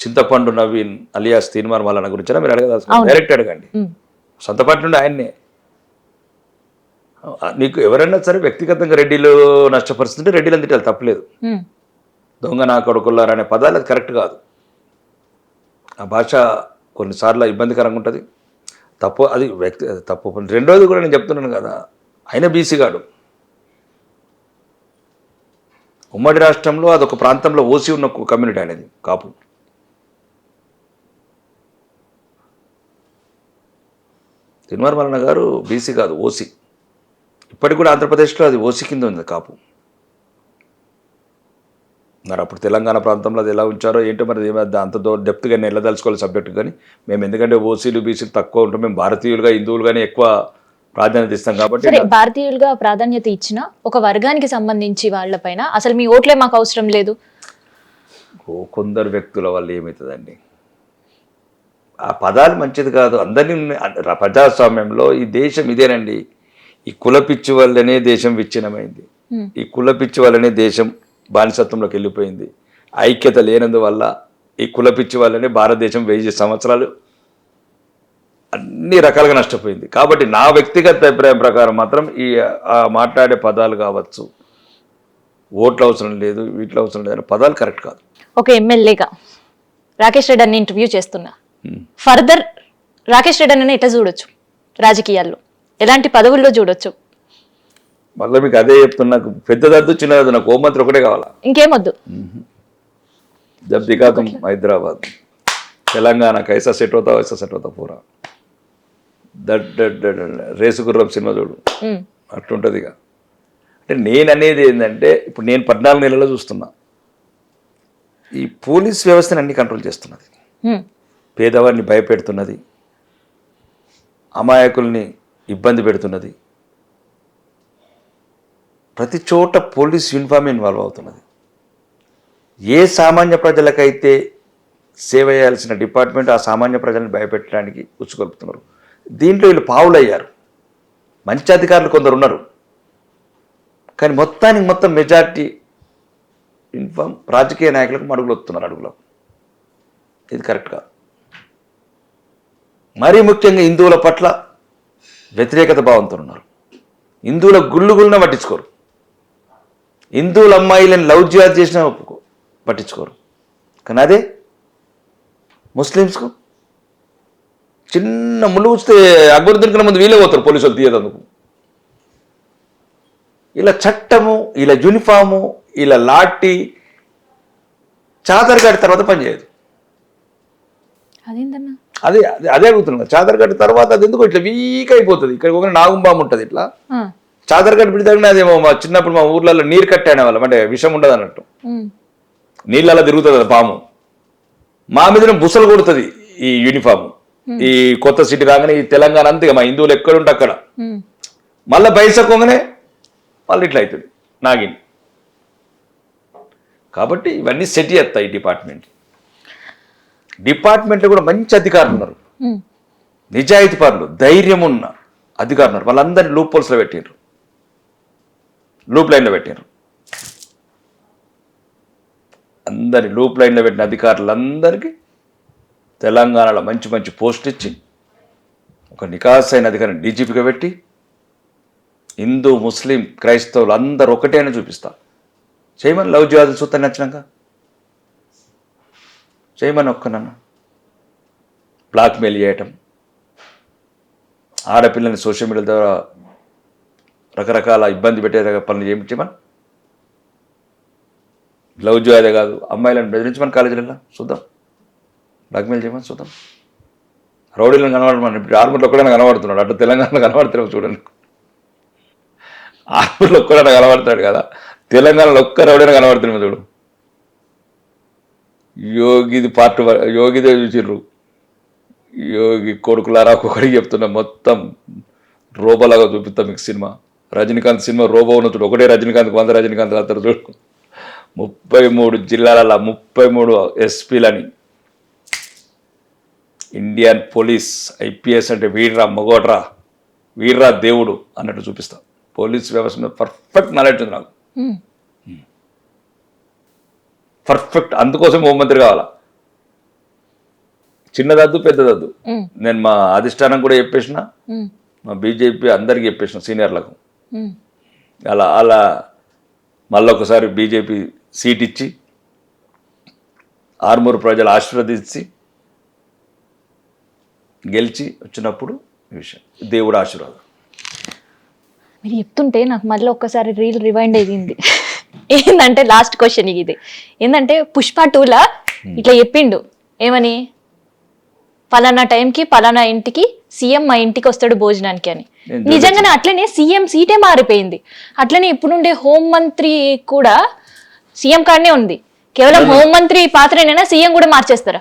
చింతపండు నవీన్ అలియాస్ తీన్మార్ వాళ్ళ గురించి మీరు అడగదాల్సిన డైరెక్ట్ అడగండి. సొంత పార్టీ నుండి ఆయన్నే. నీకు ఎవరైనా సరే వ్యక్తిగతంగా రెడ్డిలు నష్టపరుస్తుంటే రెడ్డిలు తిట్టాలి, తప్పలేదు. దొంగ నా కొడుకుల్లారా అనే పదాలు అది కరెక్ట్ కాదు. ఆ భాష కొన్నిసార్లు ఇబ్బందికరంగా ఉంటుంది, తప్పు, అది తప్పు. రెండోది కూడా నేను చెప్తున్నాను కదా, ఆయన బీసీ గాడు. ఉమ్మడి రాష్ట్రంలో అదొక ప్రాంతంలో ఓసీ ఉన్న కమ్యూనిటీ అనేది కాపు. తిన్మార్ మల్లన్న గారు బీసీ కాదు, ఓసీ. ఇప్పటికి కూడా ఆంధ్రప్రదేశ్లో అది ఓసీ కింద ఉంది కాపు. మరి అప్పుడు తెలంగాణ ప్రాంతంలో అది ఎలా ఉంచారో ఏంటో మరి అంత డెప్త్గా నేను వెళ్ళదలుచుకోవాలి సబ్జెక్టు. కానీ మేము ఎందుకంటే ఓసీలు బీసీలు తక్కువ ఉంటాం, మేము భారతీయులుగా హిందువులుగానే ఎక్కువ ప్రాధాన్యత ఇస్తాం కాబట్టి. సరే, భారతీయులుగా ప్రాధాన్యత ఇచ్చిన ఒక వర్గానికి సంబంధించి వాళ్ళపైన అసలు మీ ఓట్లే మాకు అవసరం లేదు. కొందరు వ్యక్తుల వల్ల ఏమవుతుందండి, ఆ పదాలు మంచిది కాదు. అందరినీ ప్రజాస్వామ్యంలో ఈ దేశం ఇదేనండి. ఈ కులపిచ్చి వల్లనే దేశం విచ్ఛిన్నమైంది. ఈ కులపిచ్చి వల్లనే దేశం బానిసత్వంలోకి వెళ్ళిపోయింది. ఐక్యత లేనందువల్ల ఈ కులపిచ్చి వల్లనే భారతదేశం 1000 సంవత్సరాలు అన్ని రకాలుగా నష్టపోయింది. కాబట్టి నా వ్యక్తిగత అభిప్రాయం ప్రకారం మాత్రం ఈ మాట్లాడే పదాలు కావచ్చు, ఓట్లు అవసరం లేదు, వీటిలో అవసరం లేదు అనే పదాలు కరెక్ట్ కాదు. ఒక ఎమ్మెల్యేగా రాకేష్ రెడ్డి అన్ని ఇంటర్వ్యూ చేస్తున్నా, ఫర్దర్ రాకేష్ రెడ్డి అని ఎట్లా చూడొచ్చు, రాజకీయాల్లో ఎలాంటి పదవుల్లో చూడొచ్చు? మళ్ళీ మీకు అదే చెప్తున్నా, నాకు పెద్దదద్దు చిన్నదద్దు, నాకు హోంమంత్రి ఒకటే కావాలా, ఇంకేమొద్దు. జబ్ దిగా తుమ్ హైదరాబాద్ తెలంగాణ కైసా సెట్ అవుతా వైసా సెట్ అవుతా పూరా రేసు గుర్రం సినిమా చూడు, అట్లుంటుంది. ఇక అంటే నేను అనేది ఏంటంటే, ఇప్పుడు నేను 14 నెలల్లో చూస్తున్నా ఈ పోలీస్ వ్యవస్థని అన్ని కంట్రోల్ చేస్తున్నది, పేదవారిని భయపెడుతున్నది, అమాయకుల్ని ఇబ్బంది పెడుతున్నది. ప్రతి చోట పోలీస్ యూనిఫామ్ ఇన్వాల్వ్ అవుతున్నది. ఏ సామాన్య ప్రజలకైతే సేవ చేయాల్సిన డిపార్ట్మెంట్ ఆ సామాన్య ప్రజలను భయపెట్టడానికి ఉచ్చుకొలుపుతున్నారు. దీంట్లో వీళ్ళు పావులయ్యారు. మంచి అధికారులు కొందరు ఉన్నారు, కానీ మొత్తం మెజార్టీ యూనిఫామ్ రాజకీయ నాయకులకు మడుగులు వస్తున్నారు అడుగులో. ఇది కరెక్ట్ కాదు. మరీ ముఖ్యంగా హిందువుల పట్ల వ్యతిరేకత భావంతో ఉన్నారు. హిందువుల గుళ్ళున పట్టించుకోరు, హిందువుల అమ్మాయిలను లవ్ జిహాద్ చేసినా పట్టించుకోరు. కానీ అదే ముస్లిమ్స్కు చిన్న ముళ్ళు వస్తే అక్బరుద్దీన్ కన్నా ముందు వీళ్ళే పోతారు పోలీసులు తీయదందుకు. ఇలా చట్టము, ఇలా యూనిఫాము, ఇలా లాఠీ చాదరగాడి తర్వాత పనిచేయదు. అదేంటన్నా? అదే అదే అడుగుతున్నాను. చాదరగడ్డ తర్వాత అది ఎందుకు ఇట్లా వీక్ అయిపోతుంది. ఇక్కడ ఒక నాగుంబాము ఉంటుంది, ఇట్లా చాదరగడ్డ పిడితగిన అదేమో మా చిన్నప్పుడు మా ఊర్లలో నీరు కట్టానే వాళ్ళం, అంటే విషం ఉండదు అన్నట్టు, నీళ్ళలా తిరుగుతుంది అది పాము. మా మీద బుసలు కొడుతుంది ఈ యూనిఫామ్. ఈ కొత్త సిటీ రాగానే ఈ తెలంగాణ అంతే, మా హిందువులు ఎక్కడుంటే అక్కడ మళ్ళీ బయసకోగానే మళ్ళీ ఇట్లా అవుతుంది నాగిని. కాబట్టి ఇవన్నీ సెట్ చేస్తాయి డిపార్ట్మెంట్లో కూడా మంచి అధికారులు ఉన్నారు, నిజాయితీ పరులు, ధైర్యం ఉన్న అధికారులు ఉన్నారు. వాళ్ళందరినీ లూప్ హోల్స్లో పెట్టినారు, లూప్ లైన్లో పెట్టినారు. అందరి లూప్ లైన్లో పెట్టిన అధికారులందరికీ తెలంగాణలో మంచి మంచి పోస్టులు ఇచ్చి ఒక నికాసైన అధికారిని డీజీపీగా పెట్టి హిందూ ముస్లిం క్రైస్తవులు అందరూ ఒకటే అని చూపిస్తా. చేయమని లవ్ జిహాదులు చూస్తాను నచ్చినాక చేయమని ఒక్కనన్నా బ్లాక్మెయిల్ చేయటం, ఆడపిల్లని సోషల్ మీడియా ద్వారా రకరకాల ఇబ్బంది పెట్టే పనులు చేయమని లవ్ జో అదే కాదు అమ్మాయిలను బెదిరించమని కాలేజీలలో చూద్దాం, బ్లాక్మెయిల్ చేయమని చూద్దాం. రౌడీలను కనబడమని ఇప్పుడు ఆర్మూర్లో ఒక్కడైనా కనబడుతున్నాడు, అటు తెలంగాణలో కనబడుతున్నావు చూడండి. ఆర్మూర్లో ఒక్కడైనా కనబడతాడు కదా, తెలంగాణలో ఒక్క రౌడీనా కనబడుతున్నావు చూడు. యోగిది పార్ట్ యోగిదే చూసిర్రు, యోగి కొడుకులారా ఒక్కొక్కడికి చెప్తున్నా, మొత్తం రోబోలాగా చూపిస్తాం మీకు సినిమా. రజనీకాంత్ సినిమా రోబో ఉన్నప్పుడు ఒకటే రజనీకాంత్ 100 రజనీకాంత్ రాస్తారు చూడు. 33 జిల్లాల 33 ఎస్పీలని, ఇండియన్ పోలీస్ ఐపీఎస్ అంటే వీడ్రా మగోడ్రా, వీడ్రా దేవుడు అన్నట్టు చూపిస్తాం. పోలీస్ వ్యవస్థ మీద పర్ఫెక్ట్ నాలెడ్జ్ ఉంది నాకు, పర్ఫెక్ట్. అందుకోసం హోంమంత్రి కావాలా, చిన్నదద్దు పెద్దదద్దు. నేను మా అధిష్టానం కూడా చెప్పేసిన, మా బీజేపీ అందరికీ చెప్పేసిన సీనియర్లకు. అలా మళ్ళీ ఒకసారి బీజేపీ సీట్ ఇచ్చి ఆర్మూరు ప్రజలు ఆశీర్వదించి గెలిచి వచ్చినప్పుడు ఈ విషయం దేవుడు ఆశీర్వాదం. మీరు చెప్తుంటే నాకు మళ్ళీ ఒక్కసారి రీల్ రివైండ్ అయ్యింది. ఏంటంటే లాస్ట్ క్వశ్చన్ ఇది ఏంటంటే పుష్ప 2లా ఇట్లా చెప్పిండు ఏమని, పలానా టైంకి పలానా ఇంటికి సీఎం మా ఇంటికి వస్తాడు భోజనానికి అని. నిజంగానే అట్లనే సీఎం సీటే మారిపోయింది. అట్లనే ఇప్పుడుండే హోంమంత్రి కూడా సీఎం కాడనే ఉంది. కేవలం హోంమంత్రి పాత్రనైనా సీఎం కూడా మార్చేస్తారా?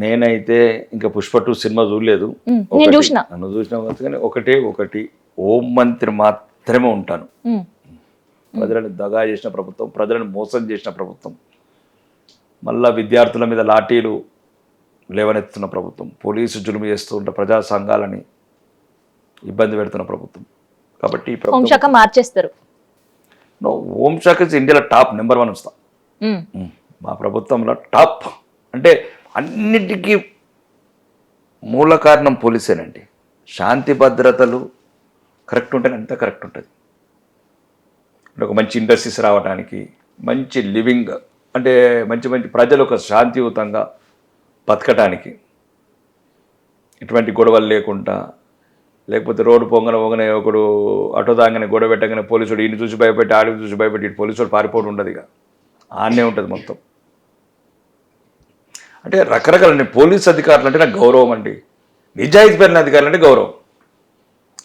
నేనైతే ఇంకా పుష్ప 2 సినిమా చూడలేదు, నేను చూసిన, నన్ను చూసిన కానీ ఒకటి హోంమంత్రి మాత్రమే ఉంటాను. ప్రజలను దగా చేసిన ప్రభుత్వం, ప్రజలను మోసం చేసిన ప్రభుత్వం, మళ్ళా విద్యార్థుల మీద లాఠీలు లేవనెత్తుతున్న ప్రభుత్వం, పోలీసు జులుము చేస్తూ ఉంటే ప్రజా సంఘాలని ఇబ్బంది పెడుతున్న ప్రభుత్వం. కాబట్టి హోంశాఖ మార్చేస్తారు. హోంశాఖ ఇండియాలో టాప్ నెంబర్ 1 వస్తా. మా ప్రభుత్వంలో టాప్ అంటే అన్నిటికీ మూల కారణం పోలీసేనండి. శాంతి భద్రతలు కరెక్ట్ ఉంటేనే అంతా కరెక్ట్ ఉంటుంది. ఒక మంచి ఇండస్ట్రీస్ రావడానికి, మంచి లివింగ్ అంటే మంచి ప్రజలు ఒక శాంతియుతంగా బతకటానికి, ఇటువంటి గొడవలు లేకుండా, లేకపోతే రోడ్డు పొంగనే ఒకడు అటో దాగానే గొడవ పెట్టగానే పోలీసుడు ఈయన చూసి భయపెట్టి ఆడిని చూసి భయపెట్టి ఇటు పోలీసుడు పారిపోవడం ఉండదు. ఇక ఆడనే ఉంటుంది మొత్తం. అంటే రకరకాల పోలీస్ అధికారులు అంటే నాకు గౌరవం అండి, నిజాయితీ పెరిగిన అధికారులు అంటే గౌరవం.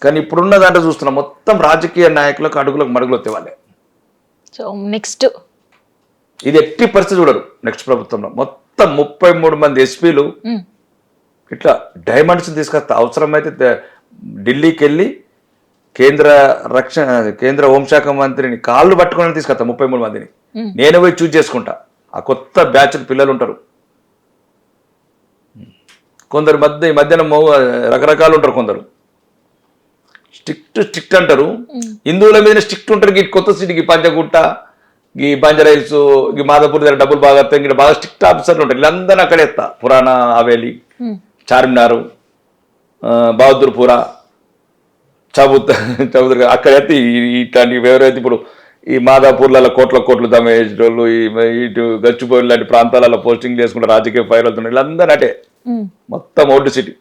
కానీ ఇప్పుడున్న దాంట్లో చూస్తున్నాం మొత్తం రాజకీయ నాయకులకు అడుగులకు మడుగులు వస్తే వాళ్ళే. సో నెక్స్ట్ ఇది ఎట్టి పరిస్థితి చూడరు నెక్స్ట్ ప్రభుత్వంలో. మొత్తం 33 మంది ఎస్పీలు ఇట్లా డైమండ్స్ తీసుకొస్తా, అవసరమైతే ఢిల్లీకి వెళ్ళి కేంద్ర హోంశాఖ మంత్రిని కాళ్ళు పట్టుకొని తీసుకొస్తా 33 మందిని. నేను పోయి చూజ్ చేసుకుంటా. ఆ కొత్త బ్యాచ్ పిల్లలు ఉంటారు, కొందరు ఈ మధ్యన రకరకాలు ఉంటారు. కొందరు స్ట్రిక్ట్ అంటారు, హిందువుల మీద స్ట్రిక్ట్ ఉంటారు. ఈ కొత్త సిటీకి పంచగుట్ట, ఈ బంజారాయిల్స్, ఈ మాదాపూర్ దగ్గర డబ్బులు బాగా వస్తాయి, ఇంకా బాగా స్ట్రిక్ట్ ఆఫీసర్లు ఉంటారు. వీళ్ళందరూ అక్కడే ఎత్తా, పురాణా హవేలీ, చార్మినారు, బహదూర్పురా, చబుతర్ అక్కడ ఎత్తి ఇట్లాంటి ఎవరైతే ఇప్పుడు ఈ మాదాపూర్లలో కోట్లు దమేసేటోళ్ళు, ఇటు గచ్చిబౌలి లాంటి ప్రాంతాలలో పోస్టింగ్ చేసుకుంటే రాజకీయ ఫైర్ అవుతున్నారు. వీళ్ళందరూ అటే మొత్తం ఓల్డ్ సిటీ.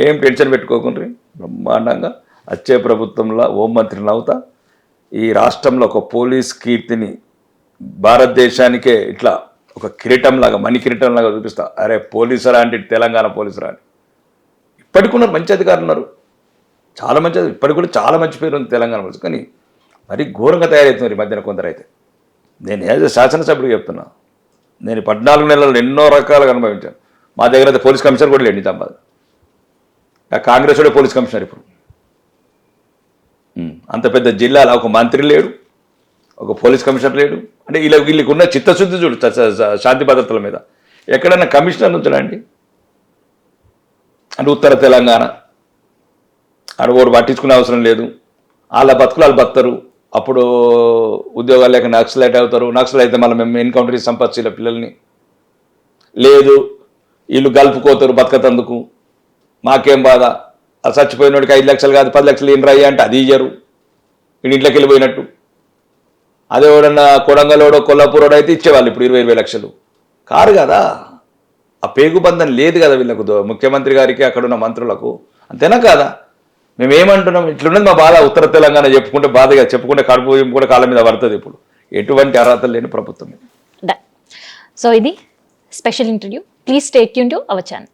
ఏం టెన్షన్ పెట్టుకోకుండా బ్రహ్మాండంగా వచ్చే ప్రభుత్వంలో హోంమంత్రిని అవుతా. ఈ రాష్ట్రంలో ఒక పోలీస్ కీర్తిని భారతదేశానికే ఇట్లా ఒక కిరీటంలాగా, మణి కిరీటంలాగా చూపిస్తా. అరే పోలీసురా అంటే తెలంగాణ పోలీసురా అని. ఇప్పటికి ఉన్నారు మంచి అధికారులు ఉన్నారు, చాలా మంచి, ఇప్పటికి కూడా చాలా మంచి పేరు ఉంది తెలంగాణ పోలీసు. కానీ మరి ఘోరంగా తయారవుతున్నారు ఈ మధ్యన కొందరు. అయితే నేను ఏదో శాసనసభ్యుడికి చెప్తున్నా, నేను 14 నెలలు ఎన్నో రకాలుగా అనుభవించాను. మా దగ్గర అయితే పోలీస్ కమిషనర్ కూడా లేడు నిజామాబాద్. కాంగ్రెస్ కూడా పోలీస్ కమిషనర్ ఇప్పుడు. అంత పెద్ద జిల్లాలో ఒక మంత్రి లేడు, ఒక పోలీస్ కమిషనర్ లేడు. అంటే వీళ్ళకి ఉన్న చిత్తశుద్ధి చూడు శాంతి భద్రతల మీద. ఎక్కడైనా కమిషనర్ ఉంచాడండి అంటే ఉత్తర తెలంగాణ అడుగోడు పట్టించుకునే అవసరం లేదు. వాళ్ళ బతుకులు వాళ్ళు బతారు. అప్పుడు ఉద్యోగాలు లేక నక్సలైట్ అవుతారు. నక్సలైట్ అయితే మళ్ళీ మేము ఎన్కౌంటర్ సంపత్తిల పిల్లల్ని లేదు, వీళ్ళు గలుపుకోతారు బతకతందుకు. మాకేం బాధ, ఆ చచ్చిపోయినోడికి 5 లక్షలు కాదు 10 లక్షలు ఏం రయ్యా అంటే అది ఇయ్యరు, వీడి ఇంట్లోకి వెళ్ళిపోయినట్టు. అదే ఎవడన్నా కొడంగలోడో కొల్లాపూరోడో అయితే ఇచ్చేవాళ్ళు ఇప్పుడు 20 లక్షలు. కారు కదా, ఆ పేగుబంధం లేదు కదా వీళ్ళకు, ముఖ్యమంత్రి గారికి అక్కడున్న మంత్రులకు. అంతేనా కాదా? మేము ఏమంటున్నాం, ఇట్లున్నది మా బాధ, ఉత్తర తెలంగాణ చెప్పుకుంటే బాధగా చెప్పుకుంటే కడుపు కూడా కాళ్ళ మీద పడుతుంది. ఇప్పుడు ఎటువంటి అర్హత లేని ప్రభుత్వం. డన్. సో ఇది special interview. Please stay tune to our channel.